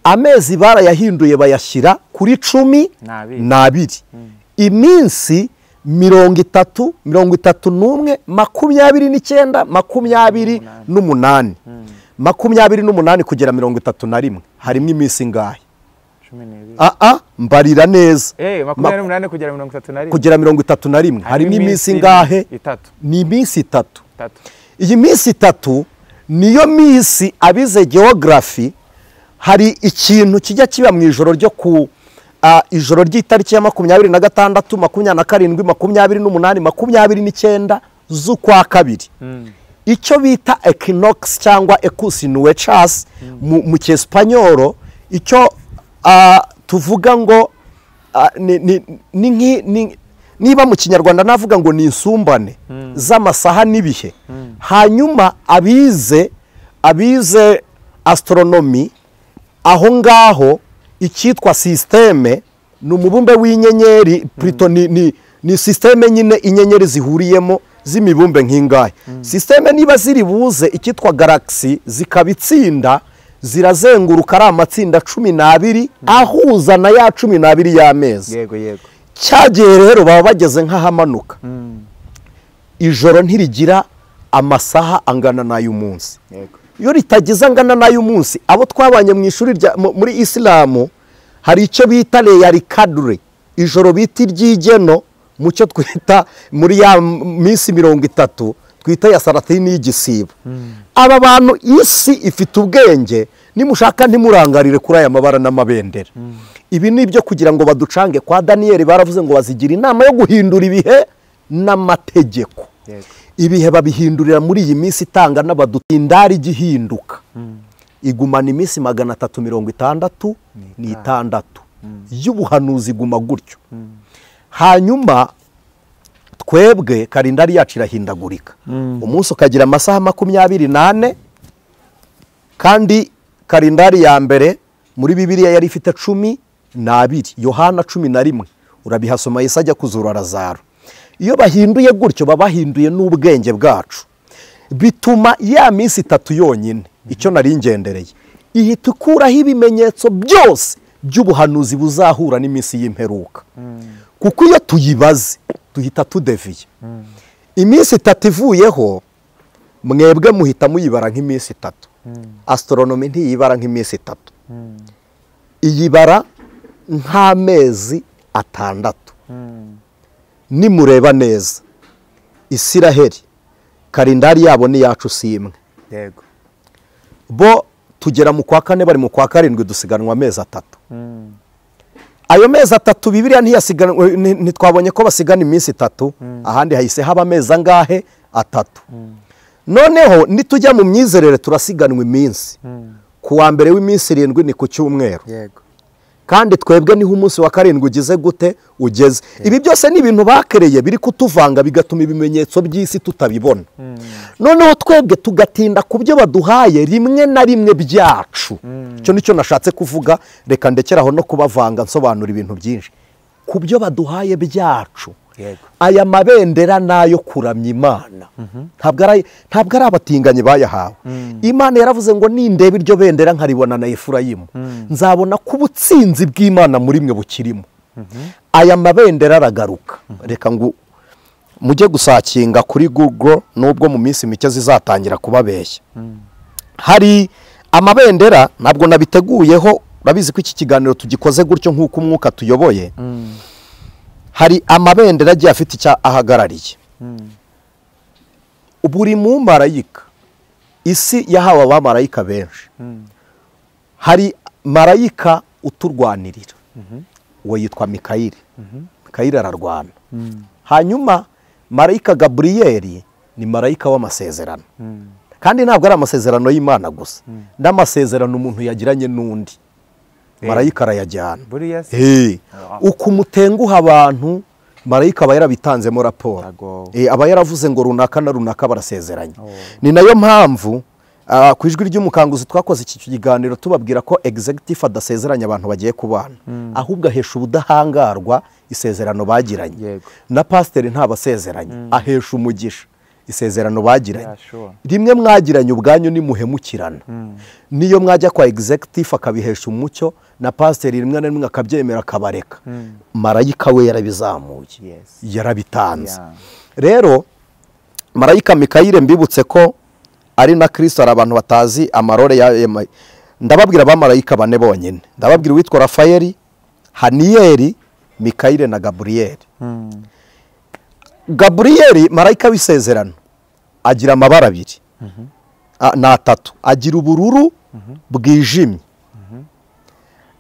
Amezi barayahinduye bayashyira kuri 12. Iminsi 30, 31, 29, 28. 28 kugera 31 harimo iminsi ingahe? Mbarira neza. 28 kugera 31 harimo iminsi ingahe? Ni iminsi 3. Iyi minsi 3 niyo minsi abize geography. Hari ikintu kijya kiba mu ijoro ryo ku ijoro ry'itariki ya 26, 27, 28, 29, z'ukwa kabiri icyo bita equinox cyangwa ecusinuechas mu cyespanyolo icyo tuvuga ngo niba mu kinyarwanda navuga ngo ni insumbane z'amasaha n'ibihe hanyuma abize astronomy aho ngaho icyitwa systeme ni umubumbe w'inyenyeri Pluto ni systeme nyine inyenyeri zihuriyemo z'imibumbe nk'ingahe systeme niba ziri buze icyitwa galaxy zikabitsinda zirazenguruka ari amatsinda 12 ahuza na ya 12 y'amezi yego yego cyagiye rero baba bageze nk'ahamanuka ijoro ntirigira amasaha angana n'ay'umunsi iyo ritagize angana n'ay'umunsi abo twabanye mu ishuri muri Islamu hari icyo bita leyarikadure ijoro bita iry'igeno mu cyo twita muri ya minsi 30 twita ya saratini y'igisibo aba bantu isi ifite ubwenge nimushaka ntimurangarire kuri aya mabara n'amabendera ibi ni byo kugira ngo baducange kwa Daniel baravuze ngo bazigira inama yo guhindura ibihe n'amategeko ibihe babihindurira muri iyi minsi itanga n'abadutindari gihinduka igumana iminsi 366 y'ubuhanuzi iguma gutyo hanyuma twebwe kalendari yacu irahindagurika umunsi ukagira amasaha 24 kandi kalendari ya mbere muri Bibiliya yari ifite 12 Yohana 11 urabihasoma Yesu ajya kuzura Lazaro iyo bahinduye gutyo babahinduye n'ubwenge bwacu bituma ya minsi 3 yonyine icyo nari ngendereye ihita ikuraho ibimenyetso byose by'ubuhanuzi buzahura n'iminsi y'imperuka kuko iyo tuyibaze tuhita tudeviye iminsi 3 ivuyeho mwebwe muhita muyibara nk'iminsi 3 astronomy ntiyibara nk'iminsi 3 iyibara nk'amezi 6 nimureba neza Isiraheli kalendari yabo ni yacu simwe yego bo tugera mu kwa 4 bari mu kwa 7 dusiganwa amezi 3 ayo mezi 3 Bibiliya ntiyasiganwa ntitwabonye ko basigana iminsi 3 ahandi hahise haba amezi angahe 3 noneho nitujya mu myizerere turasiganwa iminsi kuwa mbere w'iminsi 7 ni ku cyumweru yego kandi twebwe niho umunsi wa 7 ugize gute ugeze ibi byose ni ibintu bakereye biri kutuvanga bigatuma ibimenyetso by'isi tutabibona noneho twebwe tugatinda ku byo baduhaye rimwe na rimwe byacu cyo nicyo nashatse kuvuga reka ndekeraho no kubavanga nsobanura ibintu byinshi ku byo baduhaye byacu aya mabendera nayo kuramya Imana ntabwo ari abatinganyi bayahawe Imana yaravuze ngo nindeba iryo bendera nkaribona na Efurayimu nzabona ko ubutsinzi bw'Imana muri mwe bukirimo aya mabendera aragaruka reka ngo mujye gusakinga kuri Google nubwo mu minsi mike zizatangira kubabeshya hari amabendera ntabwo nabiteguyeho urabizi ko iki kiganiro tugikoze gutyo nk'uko umwuka tuyoboye hari amabendera agiye afite icya ahagarariye buri mu marayika isi yahawe abamarayika benshi hari marayika uturwanirira uwo yitwa Mikayeli Mikayeli ararwana hanyuma marayika Gaburiyeli ni marayika w'amasezerano kandi ntabwo ari amasezerano y'Imana gusa n'amasezerano umuntu yagiranye n'undi marayika arayajyana uko umutenguha abantu marayika aba yarabitanzemo raporo aba yaravuze ngo runaka na runaka barasezeranye ni nayo mpamvu ku ijwi ry'umukanguzi twakoze iki kiganiro tubabwira ko executive adasezeranya abantu bagiye kubana ahubwo ahesha ubudahangarwa isezerano bagiranye na pasiteri ntabasezeranye ahesha umugisha isezerano bagiranye rimwe mwagiranye ubwanyu nimuhemukirana niyo mwajya kwa executive akabihesha umucyo na pasiteri rimwe na rimwe akabyemera akabareka marayika we yarabizamuye yarabitanze rero marayika Mikayeli mbibutse ko ari na Kristo ari abantu batazi amarore ndababwira abamarayika bane bonyine ndababwira uwitwa Rafayeli Haniyeli Mikayeli na Gaburiyeli Gaburiyeli marayika w'isezerano agira amabara abiri na 3 agira ubururu bwijimye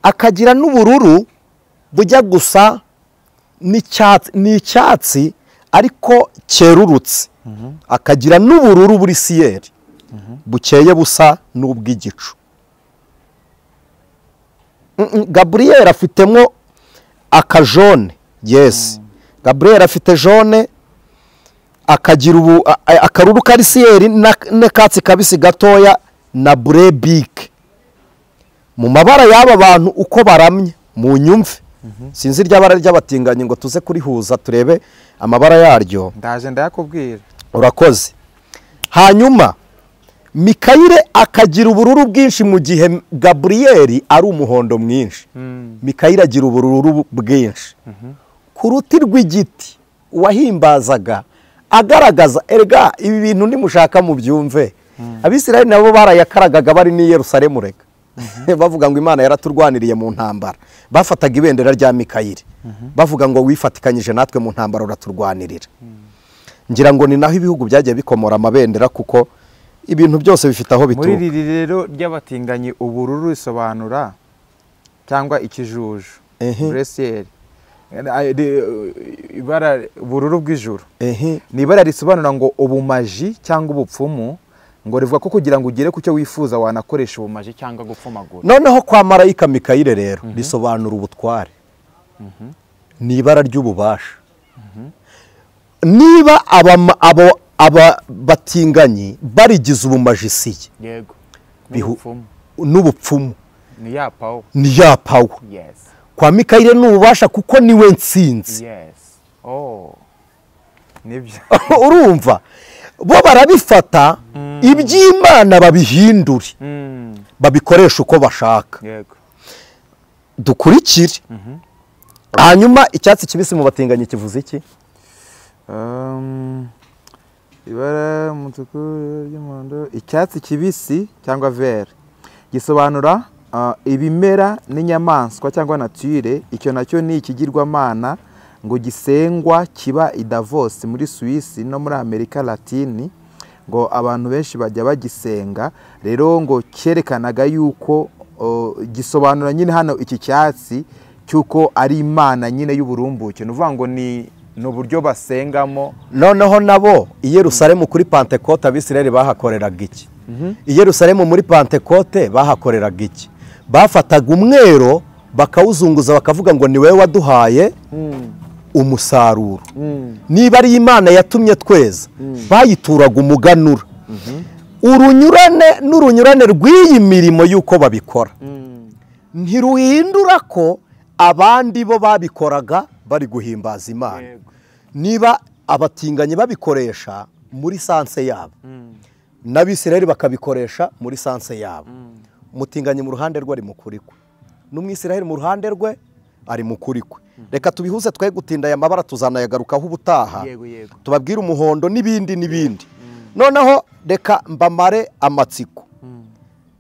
akagira n'ubururu bujya gusa n'icyatsi ariko cyerurutse akagira n'ubururu buri siyeri bukeye busa n'ubw'igicu. Gabriel afitemo akajone, yes, Gabriel afite jone, akagira akaruru kari siyeri n'akatsi kabisi gatoya na burebike. Mu mabara y'aba bantu uko baramye mu nyumve, sinzi ry'abara ry'abatinganyi ngo tuze kurihuza turebe amabara yaryo. Ndaje ndayakubwira. Urakoze. Hanyuma Mikayire akagira ubururu bwinshi mu gihe Gabriel ari umuhondo mwinshi. Mikayire agira ubururu bwinshi. Ku ruti rw'igiti wahimbazaga agaragaza erega ibi bintu nimushaka mu byumve. Abisirayeli nabo barayakaragaga bari ni Yerusalemu rega. Bavuga ngo Imana yaraturwaniriye mu ntambara. Bafataga ibendera rya Mikayire. Bavuga ngo wifatikanyije natwe mu ntambara uraturwanirira. Ngira ngo ni naho ibihugu byagiye bikomora amabendera kuko ibintu byose bifite aho bituruka. Muri iri rero ry'abatinganyi ubururu risobanura cyangwa ikijuju. Bresier. Ibara ubururu bw'ijuru. Ni ibara risobanura ngo ubumaji cyangwa ubupfumu, ngo rivuga ko kugira ngo ugere ku cyo wifuza wanakoresha ubumaji cyangwa gupfumagura. Noneho kwa marayika Mikayire rero risobanura ubutware. Ni ibara ry'ububasha. Niba aba batinganyi barigize ubumajisiye, yego, n'ubupfumu, ni ya pawo, ni ya pawo. Yes. Kwa Mikayire n'ububasha kuko niwe nsinzi. Yes. Oh. Nibyo. Urumva bo barabifata iby'Imana babihindure, babikoresha uko bashaka. Yego. Dukurikire. Hanyuma icyatsi kibisi mu batinganyi kivuze iki? Ibara umutuku ry'umuhondo, icyatsi kibisi cyangwa vert gisobanura ibimera n'inyamaswa cyangwa nature. Icyo nacyo ni ikigirwamana ngo gisengwa kiba i Davos muri Suisse no muri Amerika Latini, ngo abantu benshi bajya bagisenga. Rero ngo cyerekanaga yuko gisobanura nyine hano iki cyatsi cyuko ari Imana nyine y'uburumbuke. Nuvuga ngo ni uburyo basengamo. Noneho nabo i Yerusalemu kuri Pentecote Abisirayeli bahakoreraga iki? I Yerusalemu muri Pentecote bahakoreraga iki? Bafataga umwero bakawuzunguza bakavuga ngo ni wewe waduhaye umusaruro. Niba ari Imana yatumye tweza, bayituraga umuganura. Urunyurane n'urunyurane rw'iyi mirimo y'uko babikora ntiruhindura ko abandi bo babikoraga bari guhimbaza Imana. Niba abatinganyi babikoresha muri sanse yabo, n'Abisirayeli bakabikoresha muri sanse yabo, umutinganyi mu ruhande rwe ari mukuri kwe, n'Umwisirayeli mu ruhande rwe ari mukuri kwe. Reka tubihuze twe gutinda aya mabara tuzanayagarukaho ubutaha. Tubabwira umuhondo n'ibindi. Noneho reka mbamare amatsiko.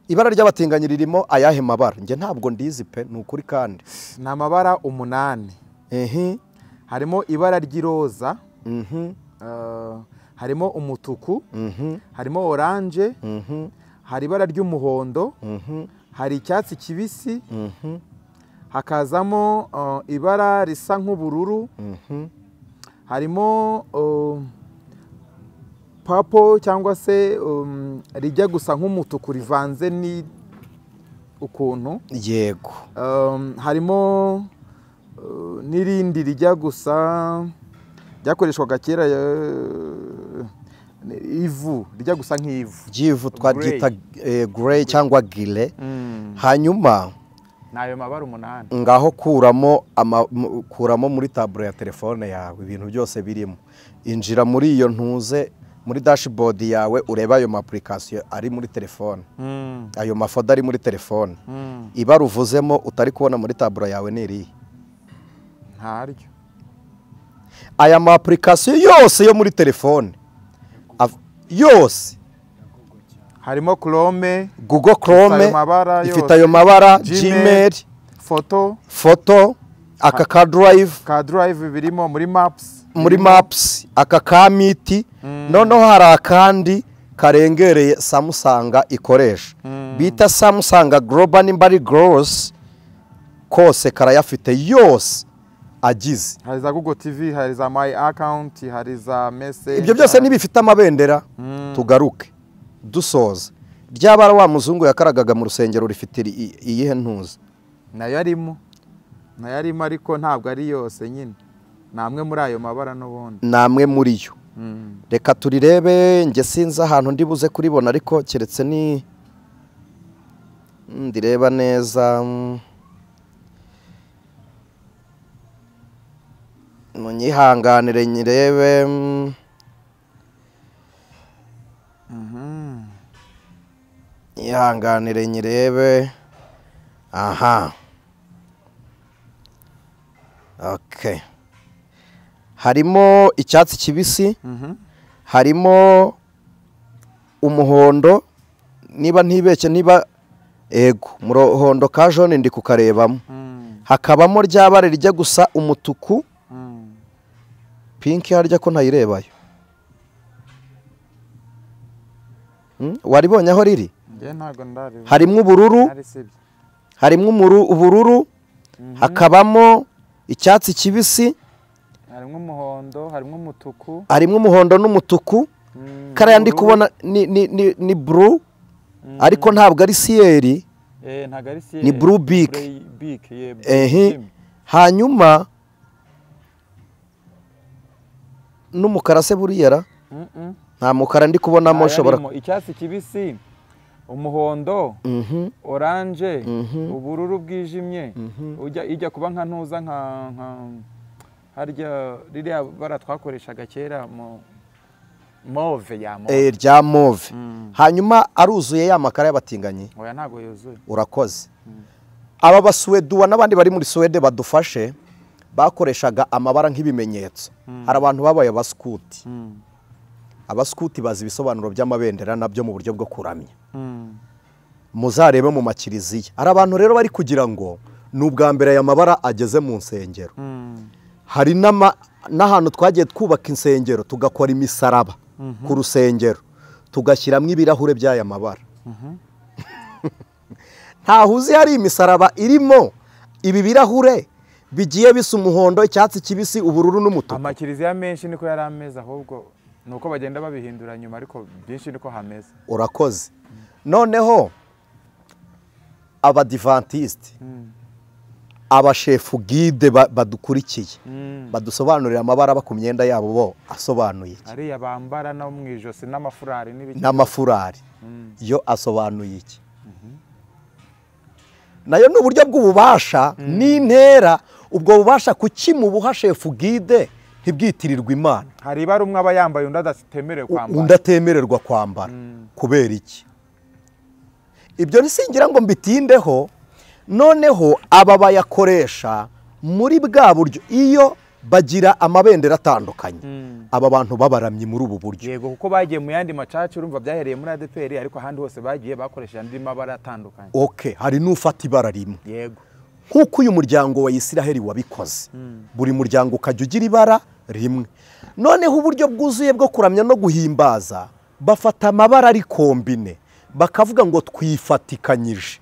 Ibara ry'abatinganyi ririmo ayahe mabara? Nge ntabwo ndizi pe, ni ukuri kandi. Ni amabara 8. Harimo ibara ry'iroza, harimo umutuku, harimo oranje, hari ibara ry'umuhondo, hari icyatsi kibisi, hakazamo ibara risa nk'ubururu, harimo papo cyangwa se rijya gusa nk'umutuku rivanze ni ukuntu. Yego. Harimo n'irindi rijya gusa ryakoreshwaga kera, ivu rijya gusa nk'ivu. Jivu twaryita grey cyangwa gile. Hanyuma nayo mabara 8. Ngaho kuramo muri taburo ya telefone yawe ibintu byose birimo. Injira muri iyo ntuze muri dashboard yawe ureba ayo application ari muri telefone. Ayo mafoda ari muri telefone. Ibara uvuzemo utari kubona muri taburo yawe niri ntaryo. Aya application yose yo muri telefone yose harimo Chrome, Google Chrome ifite ayo mabara, Gmail, photo, aka ka drive birimo muri maps aka ka Meet. Noneho hari akandi karengereye Samsung ikoresha bita Samsung Global Nimbari Gross, kose karayafite yose agize. Hari za Google TV, hari za My Account, hari za Message. Ibyo byose nibifite amabendera tugaruke dusoza. Ryabara wa muzungu yakaragaga mu rusengero rifite iyihe ntuza? Nayo arimo ariko ntabwo ari yose nyine. Namwe muri ayo mabara n'ubundi. Namwe muri yo. Reka turirebe, nge sinza ahantu ndibuze kuribona ariko keretse ni ndireba neza. Munyihanganire nyirebe. Yihanganire nyirebe. Aha. Okay. Harimo icyatsi kibisi, harimo umuhondo, niba ntibeshye niba ego murohondo ka jaune ndi kukarebamo. Hakabamo ryabare rijya gusa umutuku, pink harya ko ntayirebayo. Waribonye aho riri? Ntago ndareba. Harimo ubururu, harimo ubururu, hakabamo icyatsi kibisi, harimo umuhondo, harimo umutuku, harimo umuhondo n'umutuku. Kariya ndi kubona ni blue, ariko ntabwo ari ciel, ntabwo ari ciel, ni blue big. Hanyuma n'umukara se buriyara? Nta mukara ndi kubonamo. Shobora icyatsi kibisi, umuhondo, orange, ubururu bwijimye, ijya kuba nka ntuza nka harya ririya bara twakoreshaga kera mu mauve ya mauve. Rya mauve. Hanyuma aruzuye ya makara y'abatinganyi? Oya ntago yuzuye. Urakoze. Aba basuweduwa n'abandi bari muri Swede badufashe bakoreshaga amabara nk'ibimenyetso. Hari abantu babaye abaskuti. Abaskuti bazi ibisobanuro by'amabendera nabyo mu buryo bwo kuramya. Muzarebe mu makiriziya. Hari abantu rero bari kugira ngo n'ubwa mbere aya mabara ageze mu nsengero. Hari n'ahantu twagiye twubaka insengero tugakora imisaraba ku rusengero tugashyiramo ibirahure by'aya mabara. Ntahuzi hari imisaraba irimo ibi birahure bigiye bisa umuhondo, icyatsi kibisi, ubururu n'umutuku. Amakiriziya menshi niko yari ameze, ahubwo nuko bagenda babihindura nyuma, ariko byinshi niko hameze. Urakoze. Noneho abadivantiste, abashefu guide badukurikiye badusobanurira amabara aba ku myenda yabo bo asobanuye iki? Ariya bambara no mu ijosi n'amafurari n'ibiki? N'amafurari yo asobanuye iki? Nayo ni uburyo bw'ububasha n'intera. Ubwo bubasha kuki mu buha shefu guide ntibwitirirwa Imana? Hari ibara umwe aba yambaye undi adatemerewe kwambara. Undi atemererwa kwambara. Kubera iki? Ibyo nisingira ngo mbitindeho. Noneho aba bayakoresha muri bwa buryo iyo bagira amabendera atandukanye. Aba bantu babaramye muri ubu buryo. Yego, kuko bagiye mu yandi macaci urumva byahereye muri ADPR, ariko ahandi hose bagiye bakoresha andi mabara atandukanye. Okay, hari n'ufata ibara rimwe. Yego. Nkuko uyu muryango wa Isiraheli wabikoze. Buri muryango ukajya ugira ibara rimwe. Noneho uburyo bwuzuye bwo kuramya no guhimbaza bafata amabara ari kombine bakavuga ngo twifatikanyije.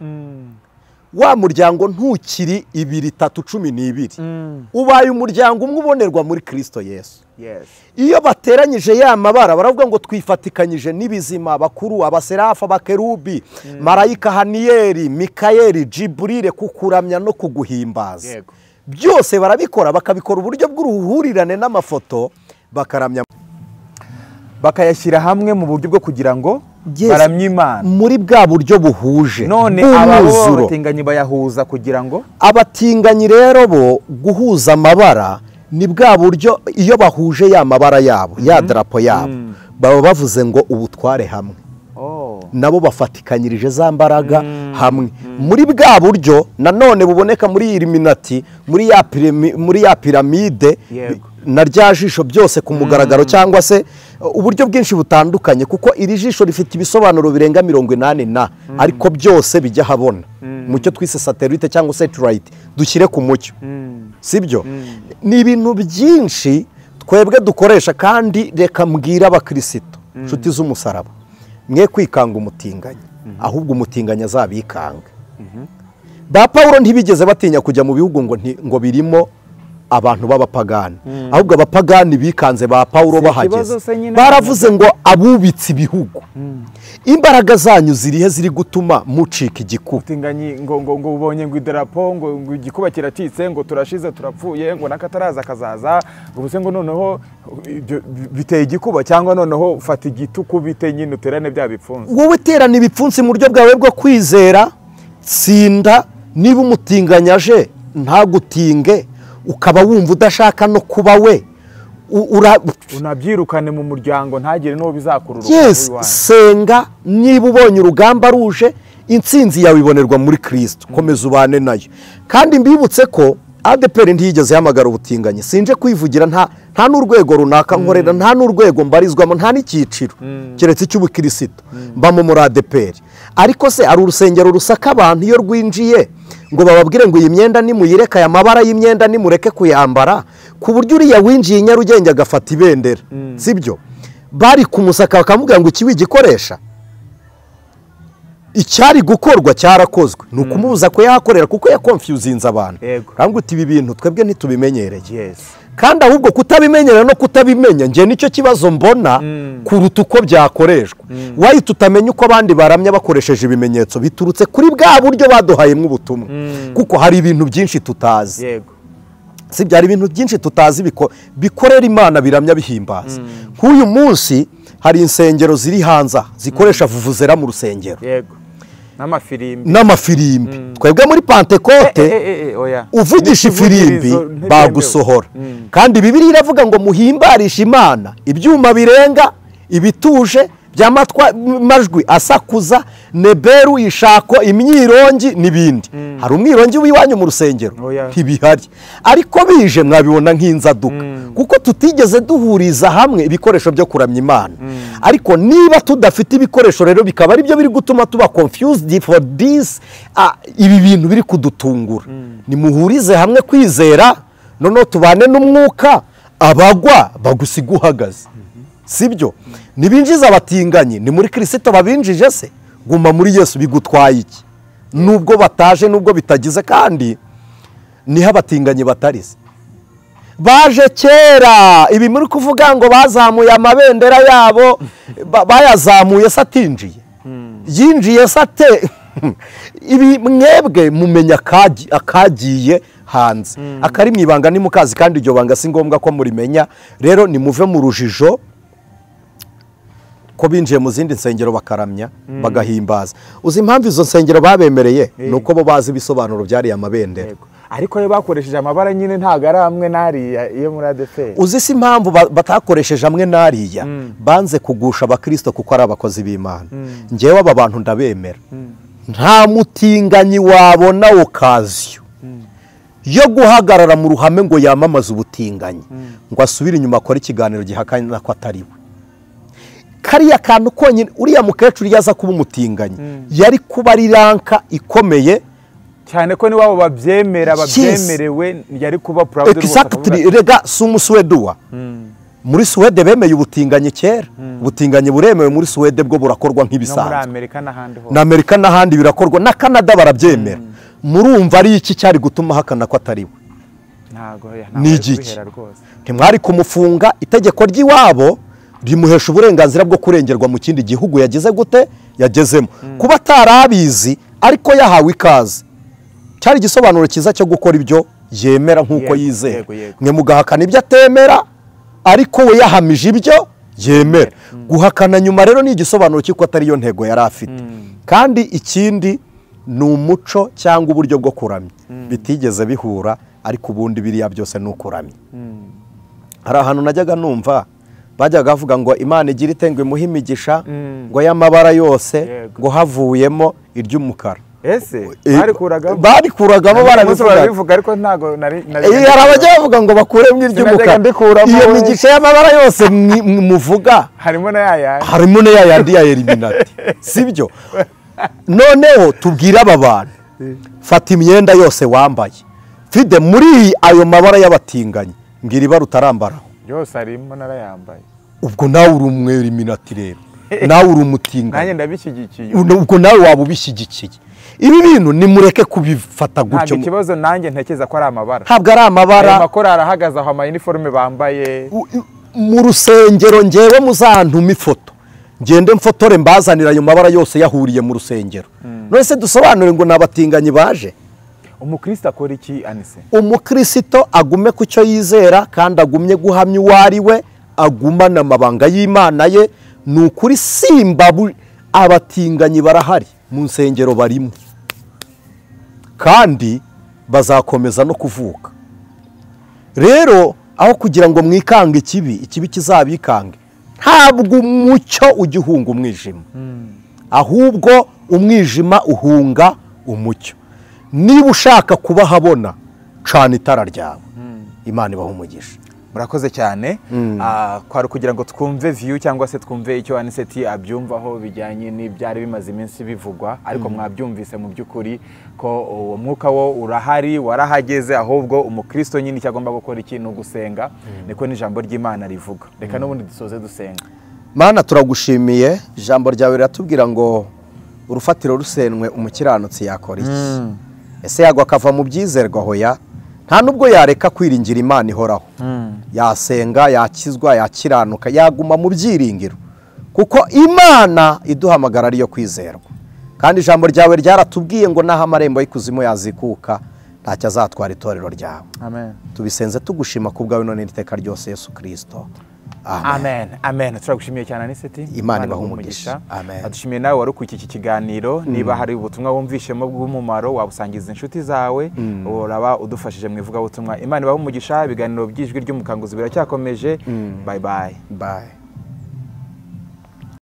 Wa muryango ntukiri 2, 3, 12. Ubaye umuryango umwe ubonerwa muri Kristo Yesu. Iyo bateranyije ya mabara baravuga ngo twifatikanyije n'ibizima, bakuru, abaserafa, abakerubi, marayika Haniyeli, Mikayeli, Jiburire, kukuramya no kuguhimbaza. Byose barabikora, bakabikora uburyo bw'uruhurirane n'amafoto, bakaramya bakayashyira hamwe mu buryo bwo kugira ngo baramye Imana muri bwa buryo buhuje. None abatinganyi bayahuza kugira ngo abatinganyi rero bo guhuza amabara ni bwa buryo iyo bahuje ya mabara yabo, ya drapo yabo, baba bavuze ngo ubutware hamwe. Nabo bafatikanyirije za mbaraga hamwe muri bwa buryo nanone buboneka muri Illuminati, muri ya piramide na rya jisho, byose ku mugaragaro cyangwa se uburyo bwinshi butandukanye, kuko iri jisho rifite ibisobanuro birenga 80 na ariko byose bijya habona mucyo twise satellite cyangwa satellite dushyire ku mucyo. Sibyo? Ni ibintu byinshi twebwe dukoresha, kandi reka mbwira abakristo nshuti z'umusaraba, mwe kwikanga umutinganyi, ahubwo umutinganyi azabikanga. Ba Paulo ntibigeze batinya kujya mu bihugu ngo birimo abantu b'abapagani ahubwo abapagani bikanze ba Pawulo bahageze baravuze ngo abubitse ibihugu imbaraga zanyu zirihe ziri gutuma mucika igikuba ubutinganyi ngo ubonye ngo idarapo ngo igikuba kiracitse ngo turashize turapfuye ngo nakataraza kazaza ngo buse ngo noneho biteye igikuba cyangwa noneho fata igituku bite nyine uterane bya bipfunsi wowe terana ibipfunsi mu buryo bwawe bwo kwizera tsinda niba umutinganyaje ntagutinge ukaba wumva udashaka no kuba we unabyirukane mu muryango ntagire n'uwo bizakurura yes senga niba ubonye urugamba ruje intsinzi yawe ibonerwa muri Kristo komeza ubane nayo kandi mbibutse ko ADPR ntiyigeze hamagara ubutinganyi sinje kwivugira nta n'urwego runaka nkorera nta n'urwego mbarizwamo nta n'ikiciro keretse cy'ubukristo mbamo muri ADPR ariko se ari urusengero rusaka abantu iyo rwinjiye ngo bababwire ngo iyi myenda nimuyireka aya mabara y'imyenda nimureke kuyambara ku buryo uriya winjiye Nyarugenge agafata ibendera sibyo bari kumusaka bakamubwira ngo iki wigikoresha icyari gukorwa cyarakozwe nukumubuza ko yahakorera kuko yakonfuzinze abantu kandi uti ibi bintu twebwe ntitubimenyereye kandi ahubwo kutabimenyera no kutabimenya ngiye nicyo kibazo mbona kuruta uko byakoreshwa wayi tutamenya uko abandi baramya bakoresheje ibimenyetso biturutse kuri bwa buryo baduhayemo ubutumwa kuko hari ibintu byinshi tutazi si byari ibintu byinshi tutazi bikorera Imana biramya bihimbaza nk'uyu munsi hari insengero ziri hanze zikoresha vuvuzera mu rusengero n'amafirimbi twebwe muri Pentecote uvugisha ifirimbi bagusohora kandi Bibiliya iravuga ngo muhimbarishe Imana ibyuma birenga ibituje by'amajwi asakuza neberu ishako imyirongi n'ibindi hari umwirongi w'iwanyu mu rusengero ntibihari ariko bije mwabibona nk'inzaduka kuko tutigeze duhuriza hamwe ibikoresho byo kuramya Imana ariko niba tudafite ibikoresho rero bikaba ari byo biri gutuma tuba confused for this ibi bintu biri kudutungura nimuhurize hamwe kwizera noneho tubane n'umwuka abagwa bagusiga uhagaze sibyo nibinjiza abatinganyi ni muri Kristo babinjije se guma muri Yesu bigutwaye iki nubwo bataje nubwo bitagize kandi niho abatinganyi batarize baje kera ibi muri kuvuga ngo bazamuye amabendera yabo bayazamuye satinjiye yinjiye sate ibi mwebwe mumenya akagiye hanze akari mwibanga ni mukazi kandi iryo banga si ngombwa ko murimenya rero nimuve mu rujijo ko binjiye mu zindi nsengero bakaramya bagahimbaza uzi impamvu izo nsengero babemereye nuko bo bazi ibisobanuro byari amabendera ariko yo bakoresheje amabara nyine ntago ari amwe nariya iyo muri ADPR uzi si impamvu batakoresheje amwe nariya banze kugusha abakristo kuko ari abakozi b'Imana ngewe aba bantu ndabemera nta mutinganyi wabona okaziyo yo guhagarara mu ruhame ngo yamamaze ubutinganyi ngo asubire inyuma akora ikiganiro gihakana ko atari we kariya kantu konyine uriya mukecuru yaza kuba umutinganyi yari kuba ari ranka ikomeye cyane ko ni wabo babyemera babyemerewe yari kuba proud exactly rega sumusweduwa muri Suwede bemeye ubutinganyi kera ubutinganyi buremewe muri Suwede bwo burakorwa nk'ibisanzwe na Amerika n'ahandi birakorwa na Canada barabyemera murumva ari iki cyari gutuma hakana ko atari we ntago n'igiki ntimwari kumufunga itegeko ry'iwabo rimuhesha uburenganzira bwo kurengerwa mu kindi gihugu yageze gute yagezemo kuba tarabizi ariko yahawe ikaze cyari igisobanuro cyiza cyo gukora ibyo yemera nk'uko yizeye mwe mugahakana ibyo atemera ariko we yahamije ibyo yemera guhakana nyuma rero ni igisobanuro cy'uko atari yo ntego yari afite kandi ikindi ni umuco cyangwa uburyo bwo kuramya bitigeze bihura ariko ubundi biriya byose ni ukuramya hari ahantu najyaga numva bajyaga bavuga ngo Imana igira itengwe imuha imigisha ngo y'amabara yose ngo havuyemo iry'umukara ese barikuragamo barabivuga ariko ntago nari abajya bavuga ngo bakuremo iry'umukara iyo migisha y'amabara yose muvuga harimo na yayandi ya Eliminati sibyo noneho tubwira aba bantu fata imyenda yose wambaye fide muri ayo mabara y'abatinganyi mbwira ibara utarambaraho yose arimo narayambaye ubwo nawe uri umwera Eliminati rero nawe uri umutinganyi nanjye ndabishyigikiye ubwo nawe waba ubishyigikiye ibi bintu nimureke kubifata ntabwo gutyo. ikibazo nanjye ntekereza ko ari amabara. Ntabwo ari amabara. Aya makorari arahagaze aho amayiniforume bambaye. Mu rusengero ngewe muzantuma ifoto ngende mfotore mbazanira ayo mabara yose yahuriye mu rusengero. None se dusobanure ngo n'abatinganyi baje. Umukristo akora iki Anise? Umukristo agume ku cyo yizera kandi agumye guhamya uwo ari we, agumana amabanga y'Imana ye. Ni ukuri simba abatinganyi barahari mu nsengero barimo kandi bazakomeza no kuvuka. Rero aho kugira ngo mwikange ikibi kizabikange, ntabwo umucyo ujya uhunga umwijima, ahubwo umwijima uhunga umucyo. Niba ushaka kuba habona, cana itara ryawe. Imana ibaha umugisha. Murakoze cyane. Kwari kugira ngo twumve view cyangwa se twumve icyo Anicet abyumvaho bijyanye n'ibyari bimaze iminsi bivugwa, ariko mwabyumvise mu by'ukuri ko umwuka wo urahari, warahageze, ahubwo umukristo nyine cyagomba gukora ikintu gusenga. Niko n'ijambo ry'Imana rivuga. Reka n'ubundi dusoze dusenga. Mana turagushimiye, ijambo ryawe riratubwira ngo urufatiro rusenwe umukiranutsi yakora iki? Ese yagwa akava mu byizerwa hoya? Nta nubwo yareka kwiringira Imana ihoraho. Yasenga, yakizwa, yakiranuka, yaguma mu byiringiro, kuko Imana iduhamagara ariyo kwizerwa. Kandi ijambo ryawe ryaratubwiye ngo naho amarembo y'ikuzimu yazikuka, ntacyo azatwara itorero ryawe. Amen. Tubisenze tugushima kubwawe none n'iteka ryose Yesu Kristo. Amen. Amen. Turagushimiye cyane Anicet. Imana ibaha umugisha. Amen. Adushimiye nawe wari ukurikije iki kiganiro. Niba hari ubutumwa wumvishemo bw'umumaro, wabusangiza inshuti zawe, uraba udufashije mu ivugabutumwa. Imana ibaha umugisha. Ibiganiro by'ijwi ry'umukanguzi biracyakomeje. Bye bye. Bye.